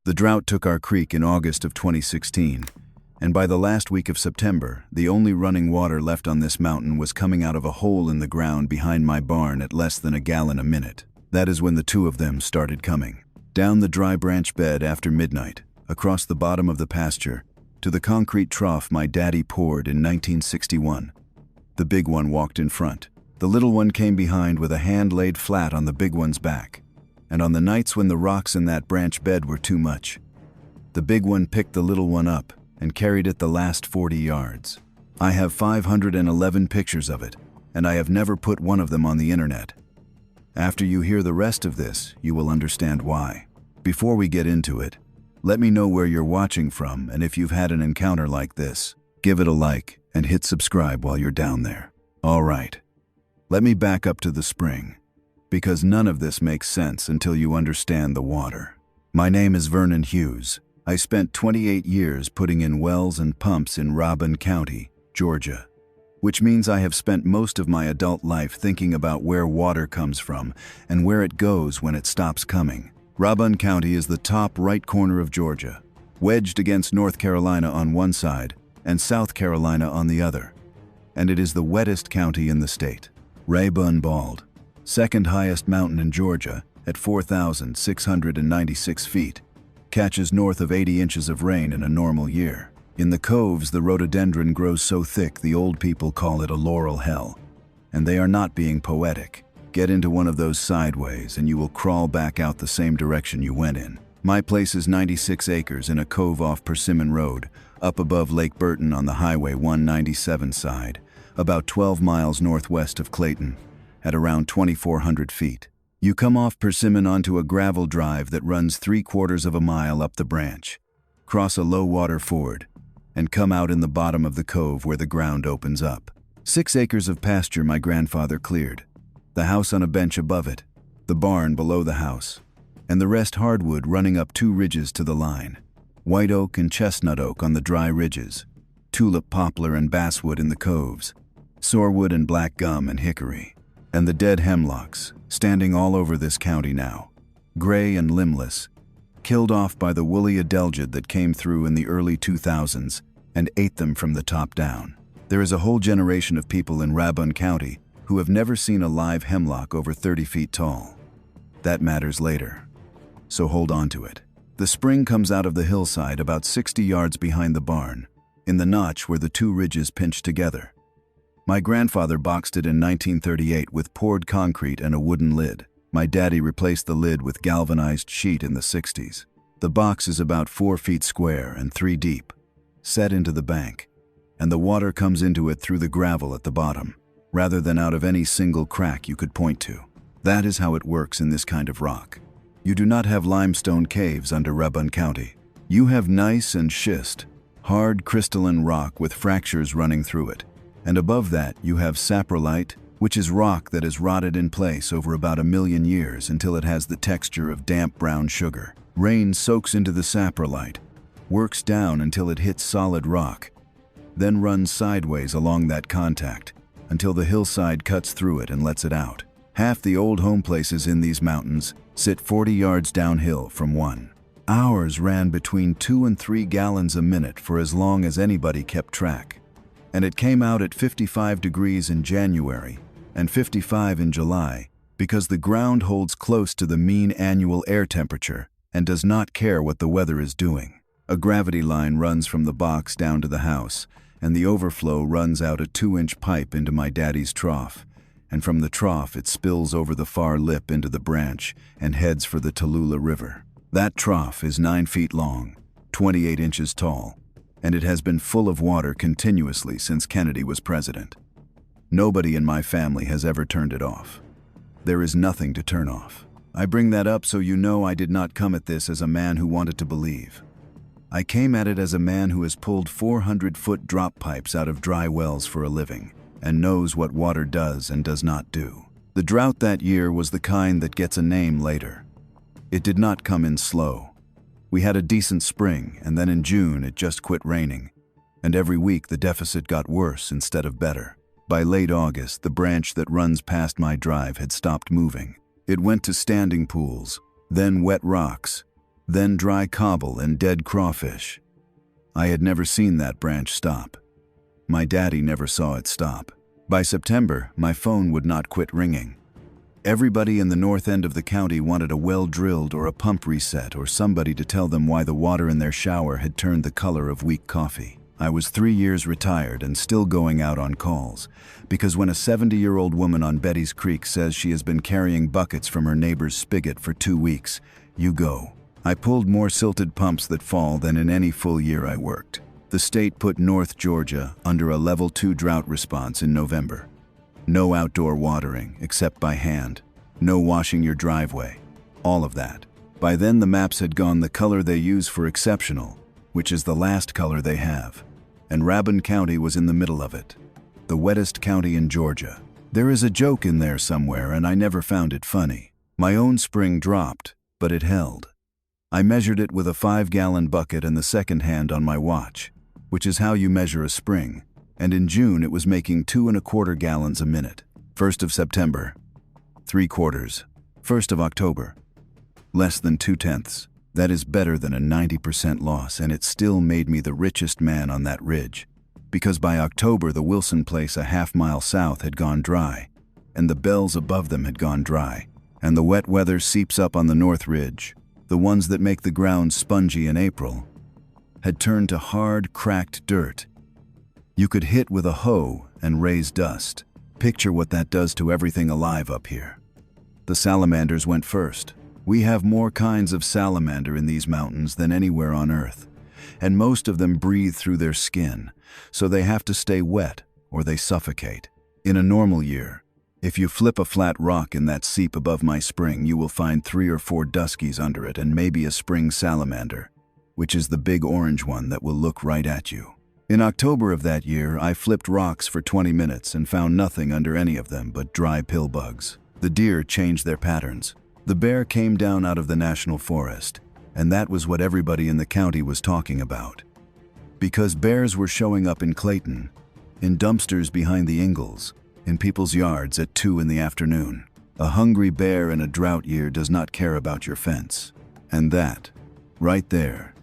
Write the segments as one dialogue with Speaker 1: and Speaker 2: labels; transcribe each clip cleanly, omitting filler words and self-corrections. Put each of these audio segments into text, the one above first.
Speaker 1: The drought took our creek in August of 2016, and by the last week of September, the only running water left on this mountain was coming out of a hole in the ground behind my barn at less than a gallon a minute. That is when the two of them started coming. Down the dry branch bed after midnight, across the bottom of the pasture, to the concrete trough my daddy poured in 1961. The big one walked in front. The little one came behind with a hand laid flat on the big one's back. And on the nights when the rocks in that branch bed were too much, the big one picked the little one up and carried it the last 40 yards. I have 511 pictures of it, and I have never put one of them on the internet. After you hear the rest of this, you will understand why. Before we get into it, let me know where you're watching from, and if you've had an encounter like this, give it a like and hit subscribe while you're down there. All right, let me back up to the spring, because none of this makes sense until you understand the water. My name is Vernon Hughes. I spent 28 years putting in wells and pumps in Rabun County, Georgia, which means I have spent most of my adult life thinking about where water comes from and where it goes when it stops coming. Rabun County is the top right corner of Georgia, wedged against North Carolina on one side and South Carolina on the other, and it is the wettest county in the state. Rabun Bald, second highest mountain in Georgia at 4,696 feet, catches north of 80 inches of rain in a normal year. In the coves, the rhododendron grows so thick the old people call it a laurel hell, and they are not being poetic. Get into one of those sideways and you will crawl back out the same direction you went in. My place is 96 acres in a cove off Persimmon Road, up above Lake Burton on the Highway 197 side, about 12 miles northwest of Clayton, at around 2,400 feet. You come off Persimmon onto a gravel drive that runs 3/4 of a mile up the branch, cross a low-water ford, and come out in the bottom of the cove where the ground opens up. 6 acres of pasture my grandfather cleared, the house on a bench above it, the barn below the house, and the rest hardwood running up 2 ridges to the line. White oak and chestnut oak on the dry ridges, tulip poplar and basswood in the coves, sorewood and black gum and hickory, and the dead hemlocks, standing all over this county now, gray and limbless, killed off by the woolly adelgid that came through in the early 2000s and ate them from the top down. There is a whole generation of people in Rabun County who have never seen a live hemlock over 30 feet tall. That matters later, so hold on to it. The spring comes out of the hillside about 60 yards behind the barn, in the notch where the 2 ridges pinch together. My grandfather boxed it in 1938 with poured concrete and a wooden lid. My daddy replaced the lid with galvanized sheet in the 60s. The box is about 4 feet square and 3 deep, set into the bank, and the water comes into it through the gravel at the bottom, rather than out of any single crack you could point to. That is how it works in this kind of rock. You do not have limestone caves under Rabun County. You have gneiss and schist, hard crystalline rock with fractures running through it. And above that you have saprolite, which is rock that has rotted in place over about 1 million years until it has the texture of damp brown sugar. Rain soaks into the saprolite, works down until it hits solid rock, then runs sideways along that contact until the hillside cuts through it and lets it out. Half the old home places in these mountains sit 40 yards downhill from one. Ours ran between 2 and 3 gallons a minute for as long as anybody kept track. And it came out at 55 degrees in January and 55 in July because the ground holds close to the mean annual air temperature and does not care what the weather is doing. A gravity line runs from the box down to the house, and the overflow runs out a 2-inch pipe into my daddy's trough, and from the trough it spills over the far lip into the branch and heads for the Tallulah River. That trough is 9 feet long, 28 inches tall, and it has been full of water continuously since Kennedy was president. Nobody in my family has ever turned it off. There is nothing to turn off. I bring that up so you know I did not come at this as a man who wanted to believe. I came at it as a man who has pulled 400-foot drop pipes out of dry wells for a living and knows what water does and does not do. The drought that year was the kind that gets a name later. It did not come in slow. We had a decent spring, and then in June it just quit raining, and every week the deficit got worse instead of better. By late August, the branch that runs past my drive had stopped moving. It went to standing pools, then wet rocks, then dry cobble and dead crawfish. I had never seen that branch stop. My daddy never saw it stop. By September, my phone would not quit ringing. Everybody in the north end of the county wanted a well drilled or a pump reset or somebody to tell them why the water in their shower had turned the color of weak coffee. I was 3 years retired and still going out on calls, because when a 70-year-old woman on Betty's Creek says she has been carrying buckets from her neighbor's spigot for 2 weeks, you go. I pulled more silted pumps that fall than in any full year I worked. The state put North Georgia under a level 2 drought response in November. No outdoor watering, except by hand. No washing your driveway. All of that. By then the maps had gone the color they use for exceptional, which is the last color they have. And Rabun County was in the middle of it. The wettest county in Georgia. There is a joke in there somewhere and I never found it funny. My own spring dropped, but it held. I measured it with a 5-gallon bucket and the second hand on my watch, which is how you measure a spring. And in June it was making 2¼ gallons a minute. 1st of September, 3/4. 1st of October, less than 2/10. That is better than a 90% loss, and it still made me the richest man on that ridge. Because by October the Wilson place a half-mile south had gone dry, and the bells above them had gone dry, and the wet weather seeps up on the north ridge, the ones that make the ground spongy in April, had turned to hard, cracked dirt. You could hit with a hoe and raise dust. Picture what that does to everything alive up here. The salamanders went first. We have more kinds of salamander in these mountains than anywhere on Earth, and most of them breathe through their skin, so they have to stay wet or they suffocate. In a normal year, if you flip a flat rock in that seep above my spring, you will find 3 or 4 duskies under it and maybe a spring salamander, which is the big orange one that will look right at you. In October of that year, I flipped rocks for 20 minutes and found nothing under any of them but dry pill bugs. The deer changed their patterns. The bear came down out of the national forest, and that was what everybody in the county was talking about. Because bears were showing up in Clayton, in dumpsters behind the Ingalls, in people's yards at 2 in the afternoon. A hungry bear in a drought year does not care about your fence. And that, right there,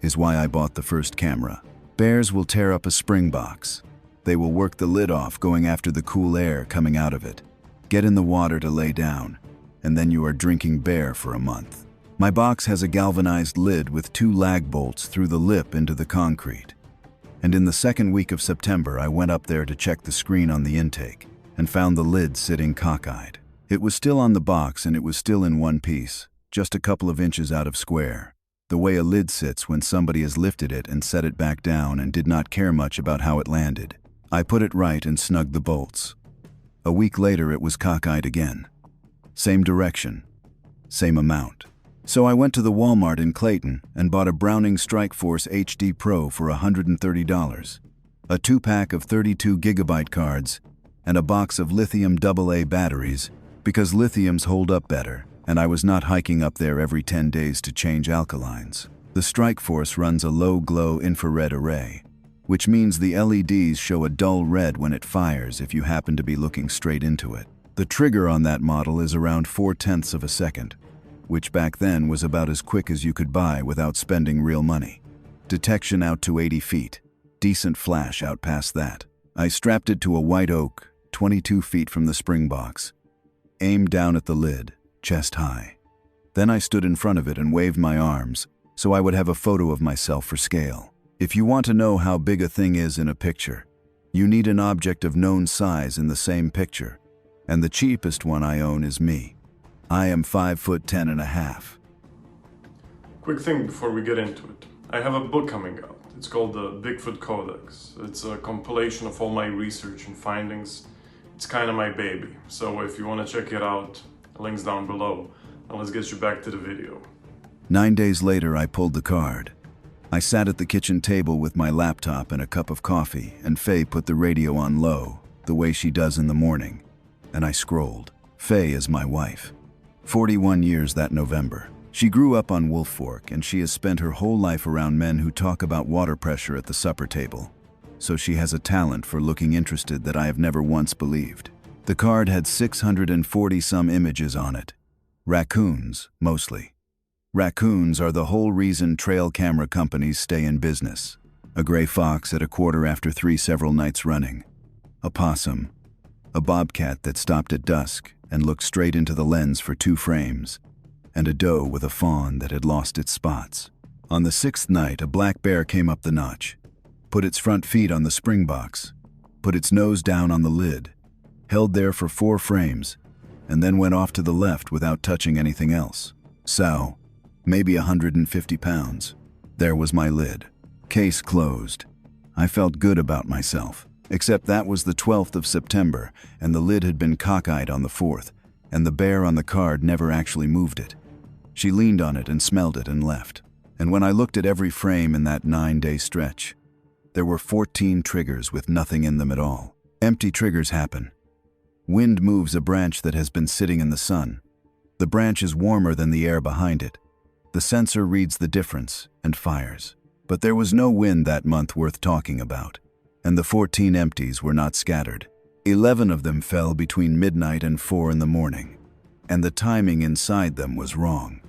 Speaker 1: is why I bought the first camera. Bears will tear up a spring box. They will work the lid off, going after the cool air coming out of it. Get in the water to lay down, and then you are drinking bear for a month. My box has a galvanized lid with 2 lag bolts through the lip into the concrete. And in the second week of September, I went up there to check the screen on the intake and found the lid sitting cockeyed. It was still on the box and it was still in one piece, just a couple of inches out of square. The way a lid sits when somebody has lifted it and set it back down and did not care much about how it landed. I put it right and snugged the bolts. A week later it was cockeyed again. Same direction, same amount. So I went to the Walmart in Clayton and bought a Browning Strikeforce HD Pro for $130, a 2-pack of 32 gigabyte cards, and a box of lithium AA batteries, because lithiums hold up better, and I was not hiking up there every 10 days to change alkalines. The Strikeforce runs a low-glow infrared array, which means the LEDs show a dull red when it fires if you happen to be looking straight into it. The trigger on that model is around 0.4 of a second, which back then was about as quick as you could buy without spending real money. Detection out to 80 feet, decent flash out past that. I strapped it to a white oak, 22 feet from the spring box, aimed down at the lid, chest high. Then I stood in front of it and waved my arms so I would have a photo of myself for scale. If you want to know how big a thing is in a picture, you need an object of known size in the same picture, and the cheapest one I own is me. I am 5'10½".
Speaker 2: Quick thing before we get into it. I have a book coming out. It's called the Bigfoot Codex. It's a compilation of all my research and findings. It's kind of my baby. So if you want to check it out, links down below. And let's get you back to the video.
Speaker 1: 9 days later, I pulled the card. I sat at the kitchen table with my laptop and a cup of coffee, and Faye put the radio on low, the way she does in the morning, and I scrolled. Faye is my wife. 41 years that November. She grew up on Wolf Fork, and she has spent her whole life around men who talk about water pressure at the supper table. So she has a talent for looking interested that I have never once believed. The card had 640-some images on it. Raccoons, mostly. Raccoons are the whole reason trail camera companies stay in business. A gray fox at 3:15 several nights running. A possum. A bobcat that stopped at dusk and looked straight into the lens for 2 frames. And a doe with a fawn that had lost its spots. On the 6th night, a black bear came up the notch, put its front feet on the spring box, put its nose down on the lid, held there for 4 frames, and then went off to the left without touching anything else. Sow, maybe 150 pounds. There was my lid. Case closed. I felt good about myself, except that was the 12th of September, and the lid had been cockeyed on the 4th, and the bear on the card never actually moved it. She leaned on it and smelled it and left. And when I looked at every frame in that 9-day stretch, there were 14 triggers with nothing in them at all. Empty triggers happen. Wind moves a branch that has been sitting in the sun. The branch is warmer than the air behind it. The sensor reads the difference and fires. But there was no wind that month worth talking about, and the 14 empties were not scattered. 11 of them fell between midnight and 4 in the morning, and the timing inside them was wrong.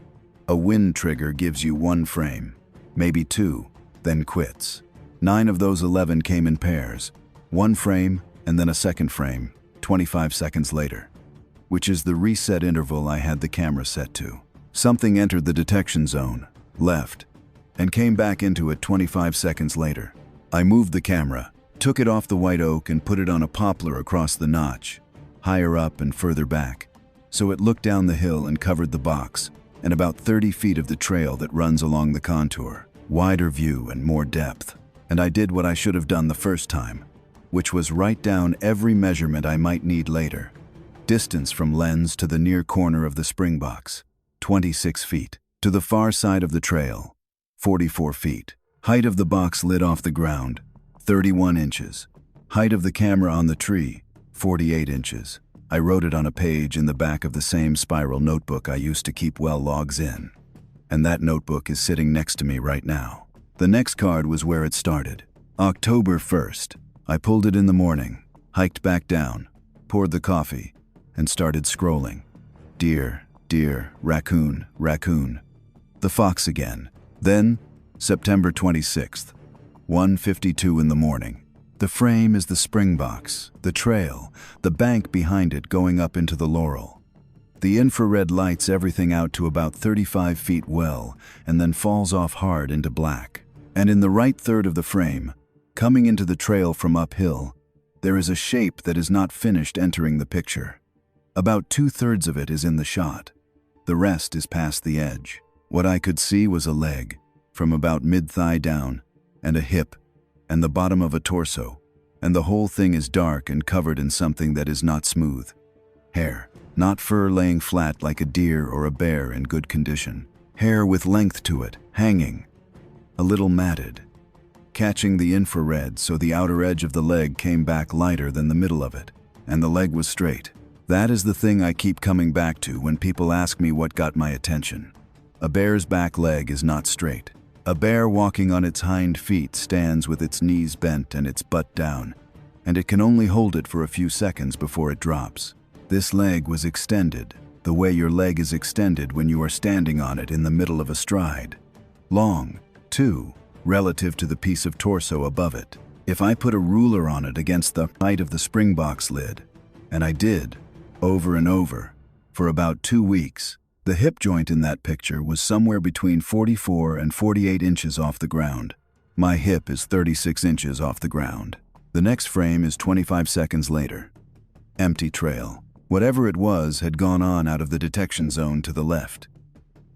Speaker 1: A wind trigger gives you 1 frame, maybe 2, then quits. 9 of those 11 came in pairs, 1 frame and then a second frame, 25 seconds later, which is the reset interval I had the camera set to. Something entered the detection zone, left, and came back into it 25 seconds later. I moved the camera, took it off the white oak and put it on a poplar across the notch, higher up and further back, so it looked down the hill and covered the box, and about 30 feet of the trail that runs along the contour, wider view and more depth. And I did what I should have done the first time, which was write down every measurement I might need later. Distance from lens to the near corner of the spring box, 26 feet. To the far side of the trail, 44 feet. Height of the box lid off the ground, 31 inches. Height of the camera on the tree, 48 inches. I wrote it on a page in the back of the same spiral notebook I used to keep well logs in. And that notebook is sitting next to me right now. The next card was where it started. October 1st. I pulled it in the morning, hiked back down, poured the coffee, and started scrolling. Deer, deer, raccoon, raccoon. The fox again. Then, September 26th, 1:52 in the morning. The frame is the spring box, the trail, the bank behind it going up into the laurel. The infrared lights everything out to about 35 feet well, and then falls off hard into black. And in the right third of the frame, coming into the trail from uphill, there is a shape that is not finished entering the picture. About 2/3 of it is in the shot. The rest is past the edge. What I could see was a leg, from about mid-thigh down, and a hip, and the bottom of a torso, and the whole thing is dark and covered in something that is not smooth. Hair, not fur laying flat like a deer or a bear in good condition. Hair with length to it, hanging, a little matted, catching the infrared so the outer edge of the leg came back lighter than the middle of it, and the leg was straight. That is the thing I keep coming back to when people ask me what got my attention. A bear's back leg is not straight. A bear walking on its hind feet stands with its knees bent and its butt down, and it can only hold it for a few seconds before it drops. This leg was extended, the way your leg is extended when you are standing on it in the middle of a stride. Long, too, relative to the piece of torso above it. If I put a ruler on it against the height of the springbox lid, and I did, over and over, for about 2 weeks, the hip joint in that picture was somewhere between 44 and 48 inches off the ground. My hip is 36 inches off the ground. The next frame is 25 seconds later. Empty trail. Whatever it was had gone on out of the detection zone to the left,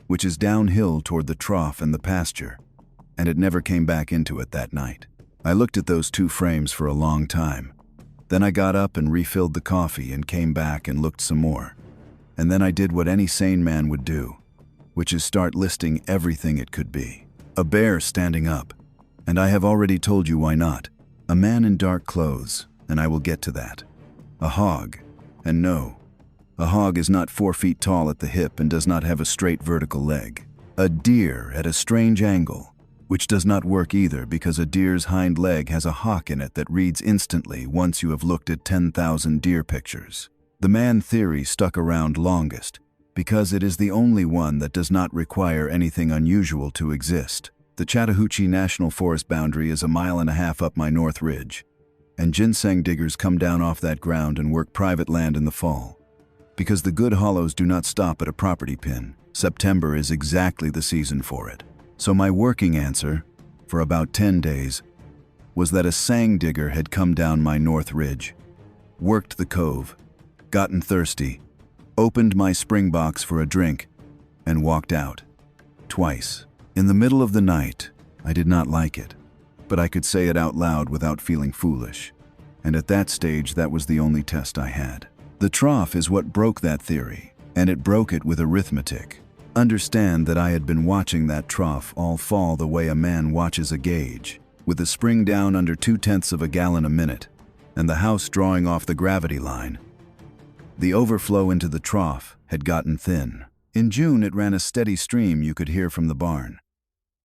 Speaker 1: which is downhill toward the trough and the pasture, and it never came back into it that night. I looked at those 2 frames for a long time. Then I got up and refilled the coffee and came back and looked some more. And then I did what any sane man would do, which is start listing everything it could be. A bear standing up, and I have already told you why not. A man in dark clothes, and I will get to that. A hog, and no, a hog is not 4 feet tall at the hip and does not have a straight vertical leg. A deer at a strange angle, which does not work either because a deer's hind leg has a hock in it that reads instantly once you have looked at 10,000 deer pictures. The man theory stuck around longest, because it is the only one that does not require anything unusual to exist. The Chattahoochee National Forest boundary is 1.5 miles up my north ridge, and ginseng diggers come down off that ground and work private land in the fall. Because the good hollows do not stop at a property pin, September is exactly the season for it. So my working answer, for about 10 days, was that a sang digger had come down my north ridge, worked the cove, gotten thirsty, opened my spring box for a drink, and walked out. Twice. In the middle of the night, I did not like it, but I could say it out loud without feeling foolish. And at that stage, that was the only test I had. The trough is what broke that theory, and it broke it with arithmetic. Understand that I had been watching that trough all fall the way a man watches a gauge, with the spring down under 0.2 of a gallon a minute, and the house drawing off the gravity line. The overflow into the trough had gotten thin. In June, it ran a steady stream you could hear from the barn.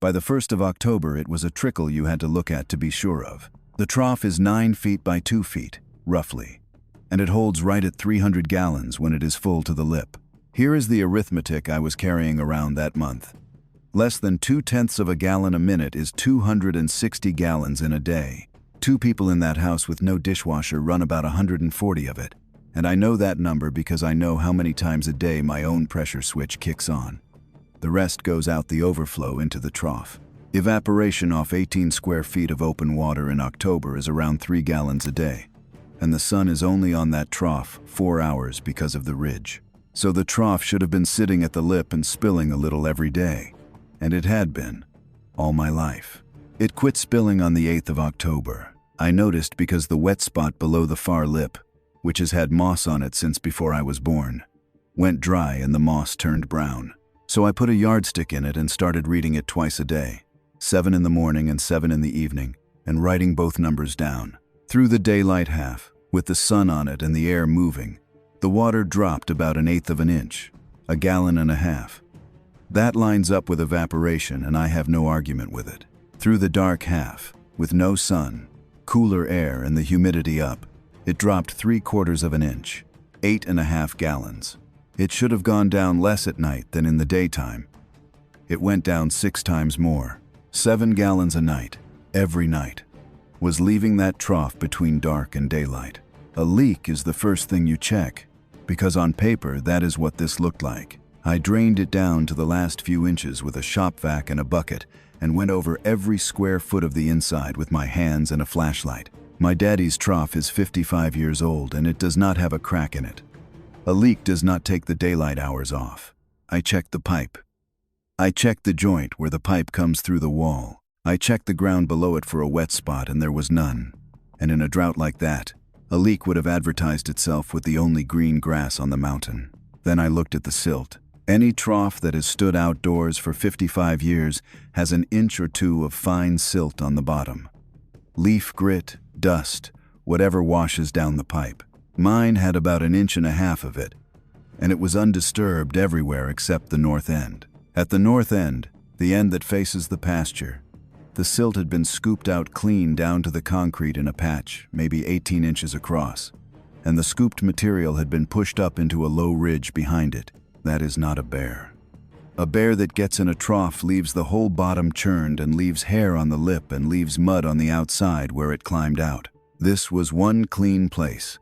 Speaker 1: By the 1st of October, it was a trickle you had to look at to be sure of. The trough is 9 feet by 2 feet, roughly, and it holds right at 300 gallons when it is full to the lip. Here is the arithmetic I was carrying around that month. Less than 0.2 of a gallon a minute is 260 gallons in a day. 2 people in that house with no dishwasher run about 140 of it, and I know that number because I know how many times a day my own pressure switch kicks on. The rest goes out the overflow into the trough. Evaporation off 18 square feet of open water in October is around 3 gallons a day, and the sun is only on that trough 4 hours because of the ridge. So the trough should have been sitting at the lip and spilling a little every day, and it had been, all my life. It quit spilling on the 8th of October. I noticed because the wet spot below the far lip, which has had moss on it since before I was born, went dry and the moss turned brown. So I put a yardstick in it and started reading it twice a day, 7 in the morning and 7 in the evening, and writing both numbers down. Through the daylight half, with the sun on it and the air moving, the water dropped about 1/8 of an inch, 1.5 gallons. That lines up with evaporation, and I have no argument with it. Through the dark half, with no sun, cooler air and the humidity up, it dropped 3/4 of an inch, 8.5 gallons. It should have gone down less at night than in the daytime. It went down 6 times more. 7 gallons a night, every night, was leaving that trough between dark and daylight. A leak is the first thing you check, because on paper that is what this looked like. I drained it down to the last few inches with a shop vac and a bucket, and went over every square foot of the inside with my hands and a flashlight. My daddy's trough is 55 years old and it does not have a crack in it. A leak does not take the daylight hours off. I checked the pipe. I checked the joint where the pipe comes through the wall. I checked the ground below it for a wet spot and there was none. And in a drought like that, a leak would have advertised itself with the only green grass on the mountain. Then I looked at the silt. Any trough that has stood outdoors for 55 years has an inch or 2 of fine silt on the bottom. Leaf grit, dust, whatever washes down the pipe. Mine had about 1.5 inches of it, and it was undisturbed everywhere except the north end. At the north end, the end that faces the pasture, the silt had been scooped out clean down to the concrete in a patch, maybe 18 inches across, and the scooped material had been pushed up into a low ridge behind it. That is not a bear. A bear that gets in a trough leaves the whole bottom churned and leaves hair on the lip and leaves mud on the outside where it climbed out. This was one clean place.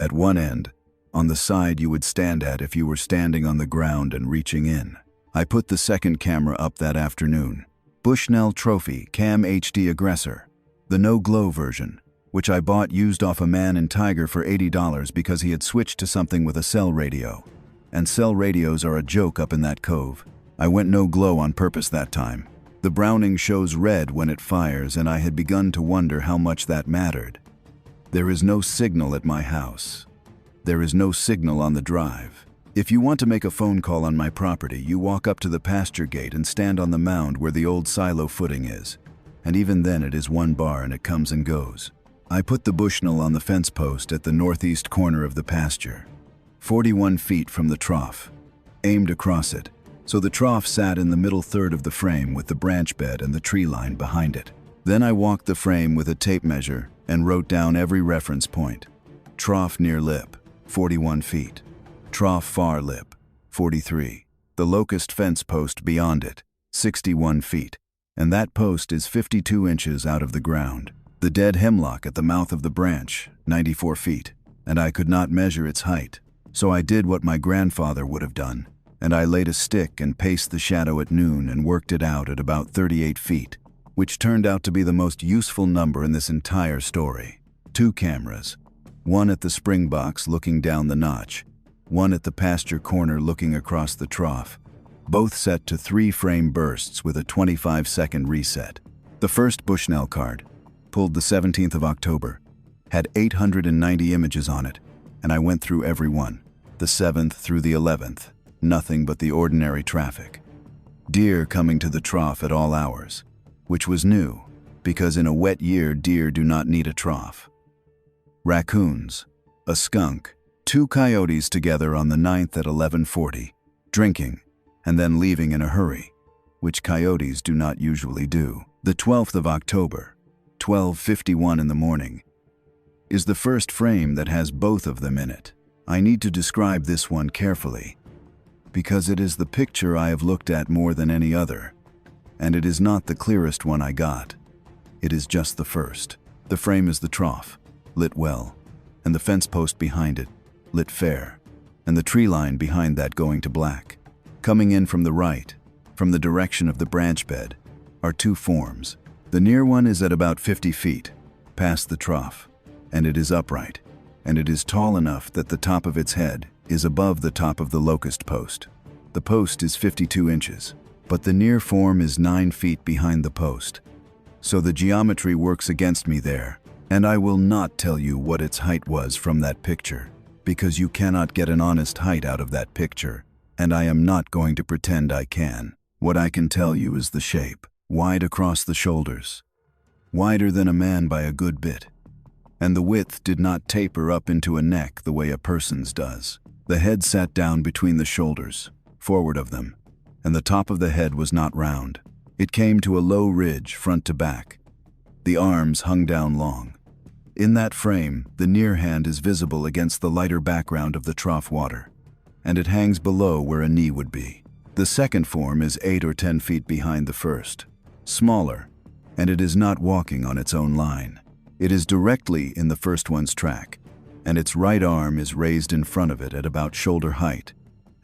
Speaker 1: At one end, on the side you would stand at if you were standing on the ground and reaching in. I put the second camera up that afternoon. Bushnell Trophy Cam HD Aggressor, the no-glow version, which I bought used off a man in Tiger for $80 because he had switched to something with a cell radio. And cell radios are a joke up in that cove. I went no-glow on purpose that time. The Browning shows red when it fires, and I had begun to wonder how much that mattered. There is no signal at my house. There is no signal on the drive. If you want to make a phone call on my property, you walk up to the pasture gate and stand on the mound where the old silo footing is. And even then it is one bar and it comes and goes. I put the Bushnell on the fence post at the northeast corner of the pasture, 41 feet from the trough, aimed across it, so the trough sat in the middle third of the frame with the branch bed and the tree line behind it. Then I walked the frame with a tape measure and wrote down every reference point. Trough near lip, 41 feet. Trough far lip, 43. The locust fence post beyond it, 61 feet, and that post is 52 inches out of the ground. The dead hemlock at the mouth of the branch, 94 feet, and I could not measure its height. So I did what my grandfather would have done, and I laid a stick and paced the shadow at noon and worked it out at about 38 feet, which turned out to be the most useful number in this entire story. 2 cameras, one at the spring box looking down the notch, one at the pasture corner looking across the trough, both set to 3-frame bursts with a 25-second reset. The first Bushnell card, pulled the 17th of October, had 890 images on it, and I went through every one. The 7th through the 11th, nothing but the ordinary traffic. Deer coming to the trough at all hours, which was new, because in a wet year deer do not need a trough. Raccoons, a skunk, 2 coyotes together on the 9th at 11:40, drinking, and then leaving in a hurry, which coyotes do not usually do. The 12th of October, 12:51 in the morning, is the first frame that has both of them in it. I need to describe this one carefully, because it is the picture I have looked at more than any other, and it is not the clearest one I got. It is just the first. The frame is the trough, lit well, and the fence post behind it, lit fair, and the tree line behind that going to black. Coming in from the right, from the direction of the branch bed, are 2 forms. The near one is at about 50 feet, past the trough, and it is upright, and it is tall enough that the top of its head is above the top of the locust post. The post is 52 inches, but the near form is 9 feet behind the post. So the geometry works against me there, and I will not tell you what its height was from that picture, because you cannot get an honest height out of that picture, and I am not going to pretend I can. What I can tell you is the shape, wide across the shoulders, wider than a man by a good bit, and the width did not taper up into a neck the way a person's does. The head sat down between the shoulders, forward of them, and the top of the head was not round. It came to a low ridge front to back. The arms hung down long. In that frame, the near hand is visible against the lighter background of the trough water, and it hangs below where a knee would be. The second form is 8 or 10 feet behind the first, smaller, and it is not walking on its own line. It is directly in the first one's track, and its right arm is raised in front of it at about shoulder height,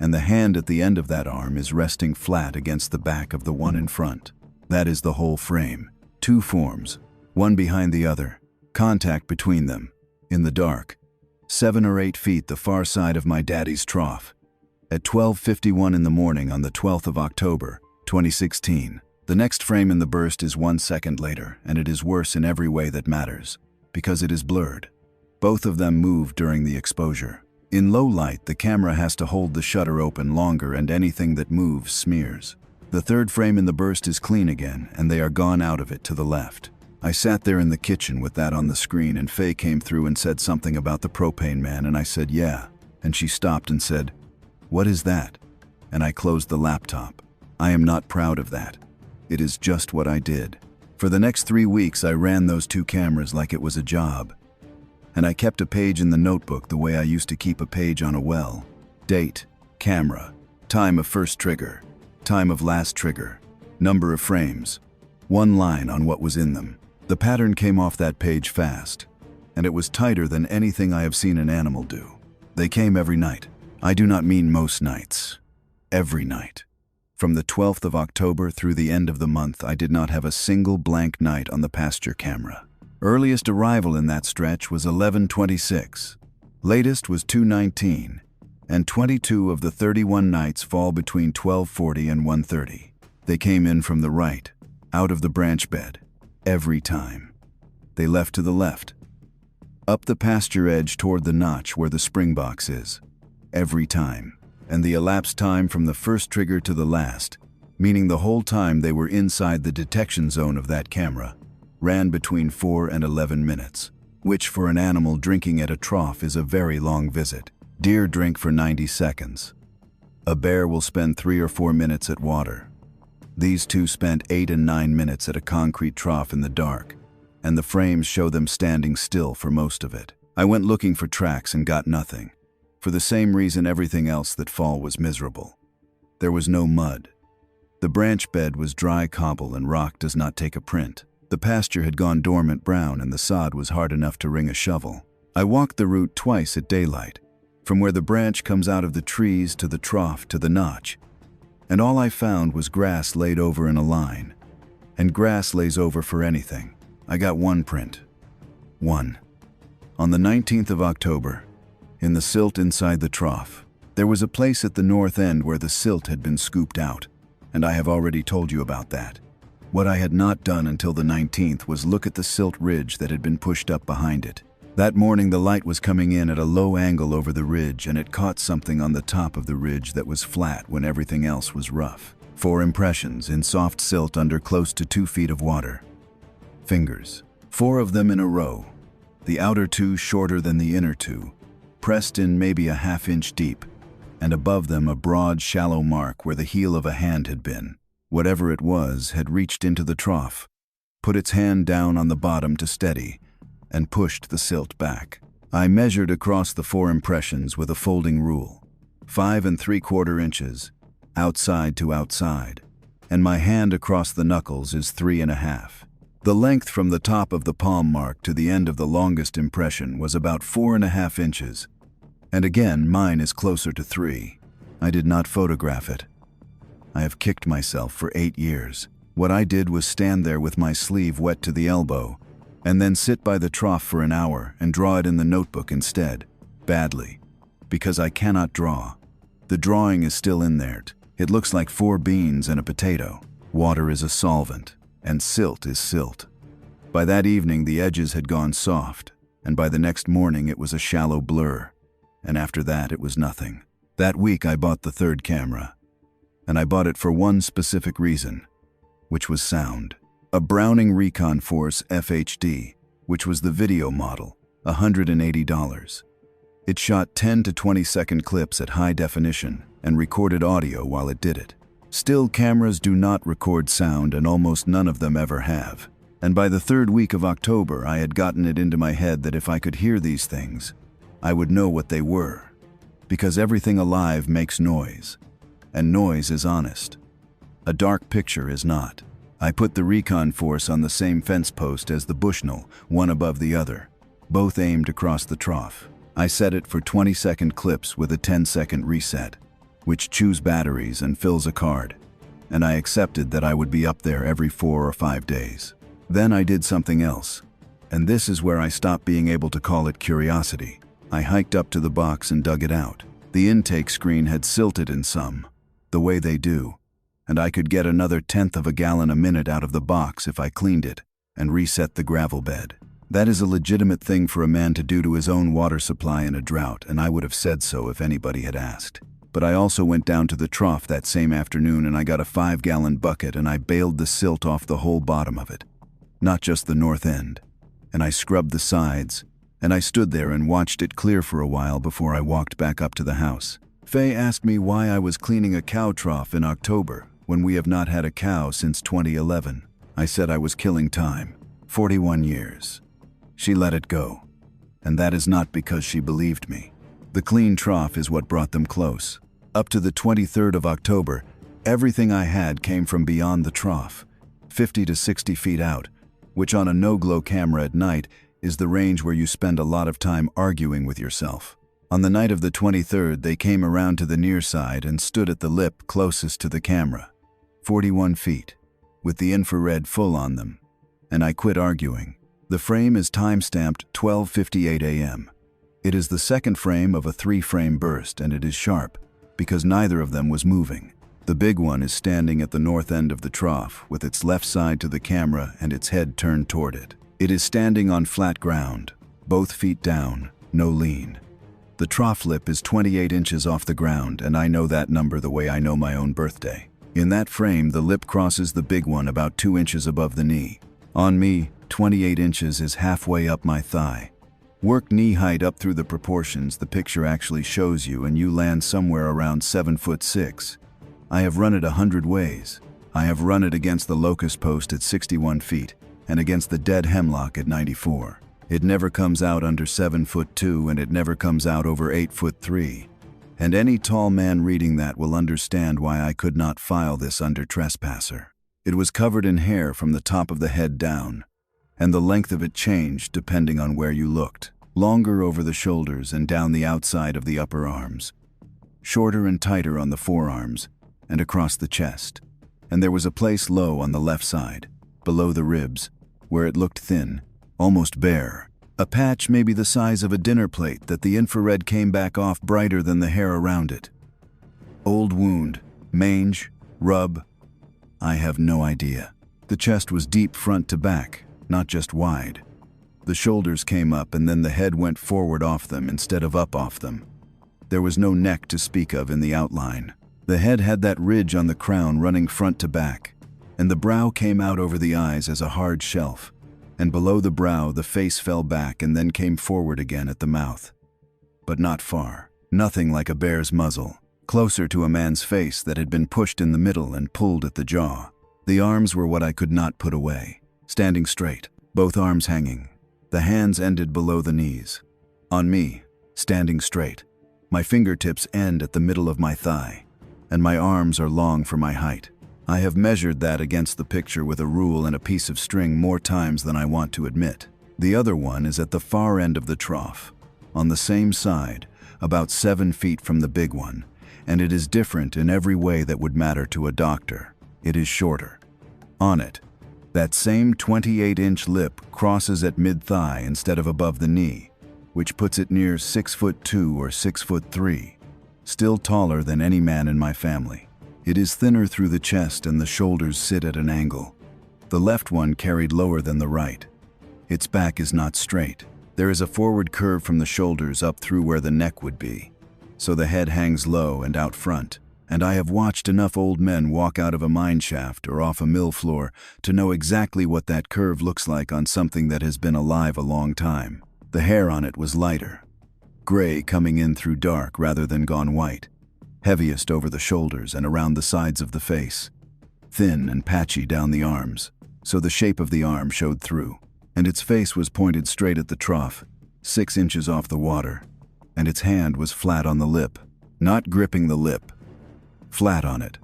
Speaker 1: and the hand at the end of that arm is resting flat against the back of the one in front. That is the whole frame. 2 forms, one behind the other, contact between them, in the dark, 7 or 8 feet the far side of my daddy's trough. At 12:51 in the morning on the 12th of October, 2016. The next frame in the burst is 1 second later, and it is worse in every way that matters, because it is blurred. Both of them move during the exposure. In low light, the camera has to hold the shutter open longer and anything that moves smears. The third frame in the burst is clean again, and they are gone out of it to the left. I sat there in the kitchen with that on the screen, and Faye came through and said something about the propane man, and I said, yeah. And she stopped and said, what is that? And I closed the laptop. I am not proud of that. It is just what I did. For the next 3 weeks, I ran those 2 cameras like it was a job. And I kept a page in the notebook the way I used to keep a page on a well. Date, camera, time of first trigger, time of last trigger, number of frames, 1 line on what was in them. The pattern came off that page fast, and it was tighter than anything I have seen an animal do. They came every night. I do not mean most nights. Every night. From the 12th of October through the end of the month, I did not have a single blank night on the pasture camera. Earliest arrival in that stretch was 11:26. Latest was 2:19, and 22 of the 31 nights fall between 12:40 and 1:30. They came in from the right, out of the branch bed, every time. They left to the left, up the pasture edge toward the notch where the spring box is, every time. And the elapsed time from the first trigger to the last, meaning the whole time they were inside the detection zone of that camera, ran between 4 and 11 minutes, which for an animal drinking at a trough is a very long visit. Deer drink for 90 seconds. A bear will spend 3 or 4 minutes at water. These 2 spent 8 and 9 minutes at a concrete trough in the dark, and the frames show them standing still for most of it. I went looking for tracks and got nothing. for the same reason everything else that fall was miserable. There was no mud. The branch bed was dry cobble and rock does not take a print. The pasture had gone dormant brown and the sod was hard enough to wring a shovel. I walked the route twice at daylight, from where the branch comes out of the trees to the trough to the notch, and all I found was grass laid over in a line. And grass lays over for anything. I got one print. One. On the 19th of October, in the silt inside the trough, there was a place at the north end where the silt had been scooped out, and I have already told you about that. What I had not done until the 19th was look at the silt ridge that had been pushed up behind it. That morning the light was coming in at a low angle over the ridge and it caught something on the top of the ridge that was flat when everything else was rough. 4 impressions in soft silt under close to 2 feet of water. Fingers. 4 of them in a row. The outer 2 shorter than the inner 2, pressed in maybe a ½ inch deep, and above them a broad, shallow mark where the heel of a hand had been. Whatever it was had reached into the trough, put its hand down on the bottom to steady, and pushed the silt back. I measured across the 4 impressions with a folding rule, 5 3/4 inches, outside to outside, and my hand across the knuckles is 3 1/2. The length from the top of the palm mark to the end of the longest impression was about 4 1/2 inches, and again mine is closer to 3. I did not photograph it. I have kicked myself for 8 years. What I did was stand there with my sleeve wet to the elbow, and then sit by the trough for an hour and draw it in the notebook instead, badly, because I cannot draw. The drawing is still in there. It looks like 4 beans and a potato. Water is a solvent, and silt is silt. By that evening the edges had gone soft, and by the next morning it was a shallow blur, and after that it was nothing. That week I bought the 3rd camera, and I bought it for one specific reason, which was sound. A Browning Recon Force FHD, which was the video model, $180. It shot 10 to 20 second clips at high definition and recorded audio while it did it. Still cameras do not record sound and almost none of them ever have. And by the 3rd week of October I had gotten it into my head that if I could hear these things, I would know what they were. Because everything alive makes noise, and noise is honest. A dark picture is not. I put the Recon Force on the same fence post as the Bushnell, one above the other, both aimed across the trough. I set it for 20-second clips with a 10-second reset, which chews batteries and fills a card, and I accepted that I would be up there every 4 or 5 days. Then I did something else, and this is where I stopped being able to call it curiosity. I hiked up to the box and dug it out. The intake screen had silted in some, the way they do, and I could get another 1/10 of a gallon a minute out of the box if I cleaned it and reset the gravel bed. That is a legitimate thing for a man to do to his own water supply in a drought, and I would have said so if anybody had asked. But I also went down to the trough that same afternoon and I got a 5-gallon bucket and I baled the silt off the whole bottom of it, not just the north end, and I scrubbed the sides, and I stood there and watched it clear for a while before I walked back up to the house. Faye asked me why I was cleaning a cow trough in October when we have not had a cow since 2011. I said I was killing time. 41 years. She let it go. And that is not because she believed me. The clean trough is what brought them close. Up to the 23rd of October, everything I had came from beyond the trough, 50 to 60 feet out, which on a no-glow camera at night is the range where you spend a lot of time arguing with yourself. On the night of the 23rd, they came around to the near side and stood at the lip closest to the camera, 41 feet, with the infrared full on them, and I quit arguing. The frame is time-stamped 12:58 a.m. It is the second frame of a 3-frame burst, and it is sharp, because neither of them was moving. The big one is standing at the north end of the trough, with its left side to the camera and its head turned toward it. It is standing on flat ground, both feet down, no lean. The trough lip is 28 inches off the ground, and I know that number the way I know my own birthday. In that frame, the lip crosses the big one about 2 inches above the knee. On me, 28 inches is halfway up my thigh. Work knee height up through the proportions the picture actually shows you, and you land somewhere around 7'6". I have run it 100 ways. I have run it against the locust post at 61 feet, and against the dead hemlock at 94. It never comes out under 7'2", and it never comes out over 8'3". And any tall man reading that will understand why I could not file this under trespasser. It was covered in hair from the top of the head down, and the length of it changed depending on where you looked. Longer over the shoulders and down the outside of the upper arms. Shorter and tighter on the forearms and across the chest. And there was a place low on the left side, below the ribs, where it looked thin, almost bare. A patch maybe the size of a dinner plate that the infrared came back off brighter than the hair around it. Old wound, mange, rub, I have no idea. The chest was deep front to back, not just wide. The shoulders came up and then the head went forward off them instead of up off them. There was no neck to speak of in the outline. The head had that ridge on the crown running front to back, and the brow came out over the eyes as a hard shelf, and below the brow the face fell back and then came forward again at the mouth. But not far. Nothing like a bear's muzzle, closer to a man's face that had been pushed in the middle and pulled at the jaw. The arms were what I could not put away, standing straight, both arms hanging. The hands ended below the knees. On me, standing straight. My fingertips end at the middle of my thigh, and my arms are long for my height. I have measured that against the picture with a rule and a piece of string more times than I want to admit. The other one is at the far end of the trough, on the same side, about 7 feet from the big one, and it is different in every way that would matter to a doctor. It is shorter. On it, that same 28-inch lip crosses at mid-thigh instead of above the knee, which puts it near 6'2" or 6'3", still taller than any man in my family. It is thinner through the chest and the shoulders sit at an angle. The left one carried lower than the right. Its back is not straight. There is a forward curve from the shoulders up through where the neck would be, so the head hangs low and out front. And I have watched enough old men walk out of a mine shaft or off a mill floor to know exactly what that curve looks like on something that has been alive a long time. The hair on it was lighter, gray coming in through dark rather than gone white, heaviest over the shoulders and around the sides of the face, thin and patchy down the arms, so the shape of the arm showed through, and its face was pointed straight at the trough, 6 inches off the water, and its hand was flat on the lip, not gripping the lip, flat on it,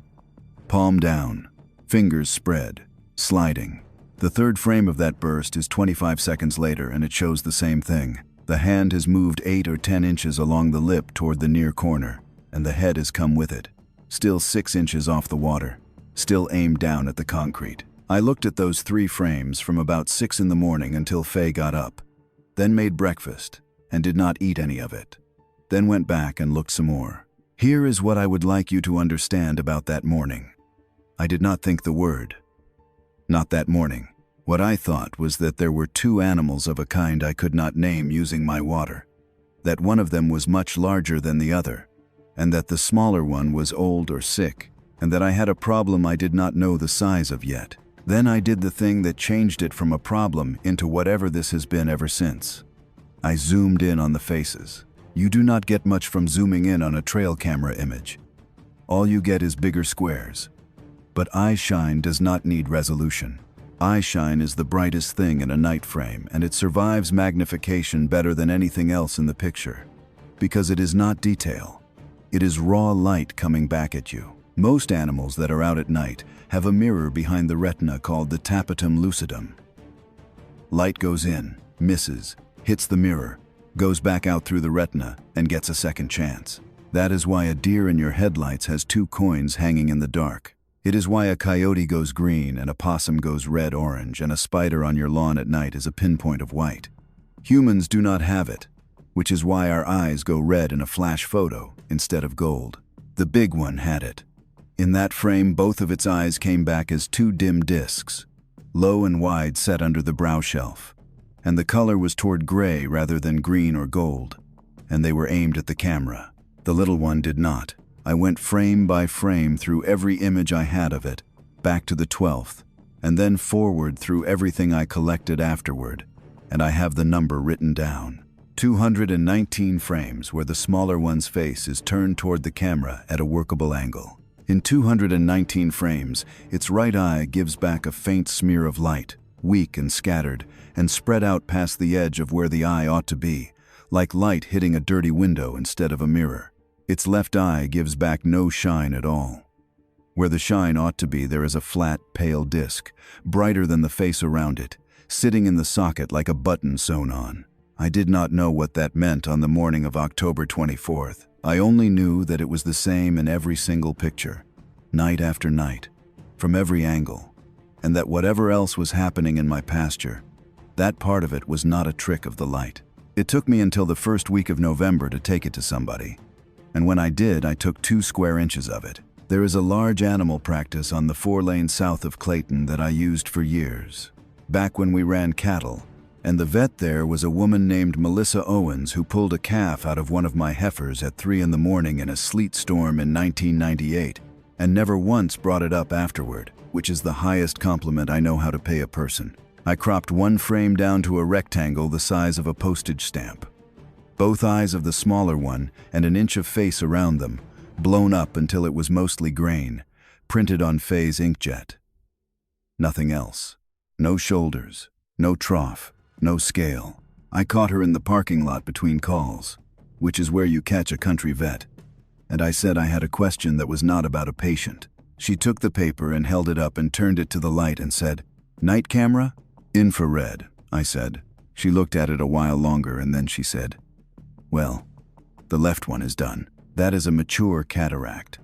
Speaker 1: palm down, fingers spread, sliding. The third frame of that burst is 25 seconds later and it shows the same thing. The hand has moved 8 or 10 inches along the lip toward the near corner, and the head has come with it, still 6 inches off the water, still aimed down at the concrete. I looked at those 3 frames from about 6 in the morning until Faye got up, then made breakfast and did not eat any of it, then went back and looked some more. Here is what I would like you to understand about that morning. I did not think the word. Not that morning. What I thought was that there were 2 animals of a kind I could not name using my water, that one of them was much larger than the other, and that the smaller one was old or sick, and that I had a problem I did not know the size of yet. Then I did the thing that changed it from a problem into whatever this has been ever since. I zoomed in on the faces. You do not get much from zooming in on a trail camera image. All you get is bigger squares. But eye shine does not need resolution. Eye shine is the brightest thing in a night frame, and it survives magnification better than anything else in the picture. Because it is not detail. It is raw light coming back at you. Most animals that are out at night have a mirror behind the retina called the tapetum lucidum. Light goes in, misses, hits the mirror, goes back out through the retina, and gets a second chance. That is why a deer in your headlights has 2 coins hanging in the dark. It is why a coyote goes green and a possum goes red-orange and a spider on your lawn at night is a pinpoint of white. Humans do not have it, which is why our eyes go red in a flash photo instead of gold. The big one had it. In that frame, both of its eyes came back as 2 dim discs, low and wide set under the brow shelf, and the color was toward gray rather than green or gold, and they were aimed at the camera. The little one did not. I went frame by frame through every image I had of it, back to the 12th, and then forward through everything I collected afterward, and I have the number written down. 219 frames where the smaller one's face is turned toward the camera at a workable angle. In 219 frames, its right eye gives back a faint smear of light, weak and scattered, and spread out past the edge of where the eye ought to be, like light hitting a dirty window instead of a mirror. Its left eye gives back no shine at all. Where the shine ought to be, there is a flat, pale disc, brighter than the face around it, sitting in the socket like a button sewn on. I did not know what that meant on the morning of October 24th. I only knew that it was the same in every single picture, night after night, from every angle, and that whatever else was happening in my pasture, that part of it was not a trick of the light. It took me until the first week of November to take it to somebody, and when I did, I took 2 square inches of it. There is a large animal practice on the 4-lane south of Clayton that I used for years, back when we ran cattle, and the vet there was a woman named Melissa Owens who pulled a calf out of one of my heifers at 3 in the morning in a sleet storm in 1998, and never once brought it up afterward, which is the highest compliment I know how to pay a person. I cropped one frame down to a rectangle the size of a postage stamp. Both eyes of the smaller one and an inch of face around them, blown up until it was mostly grain, printed on Faye's inkjet. Nothing else. No shoulders, no trough, no scale. I caught her in the parking lot between calls, which is where you catch a country vet, and I said I had a question that was not about a patient. She took the paper and held it up and turned it to the light and said, "Night camera?" "Infrared," I said. She looked at it a while longer and then she said, "Well, the left one is done. That is a mature cataract.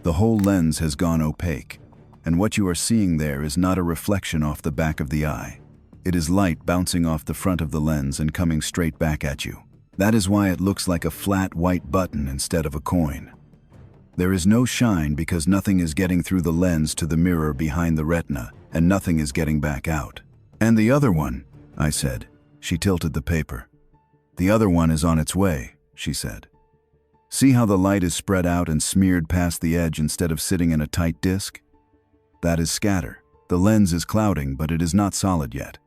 Speaker 1: The whole lens has gone opaque, and what you are seeing there is not a reflection off the back of the eye. It is light bouncing off the front of the lens and coming straight back at you. That is why it looks like a flat white button instead of a coin. There is no shine because nothing is getting through the lens to the mirror behind the retina, and nothing is getting back out." "And the other one?" I said. She tilted the paper. "The other one is on its way," she said. "See how the light is spread out and smeared past the edge instead of sitting in a tight disc? That is scatter. The lens is clouding, but it is not solid yet.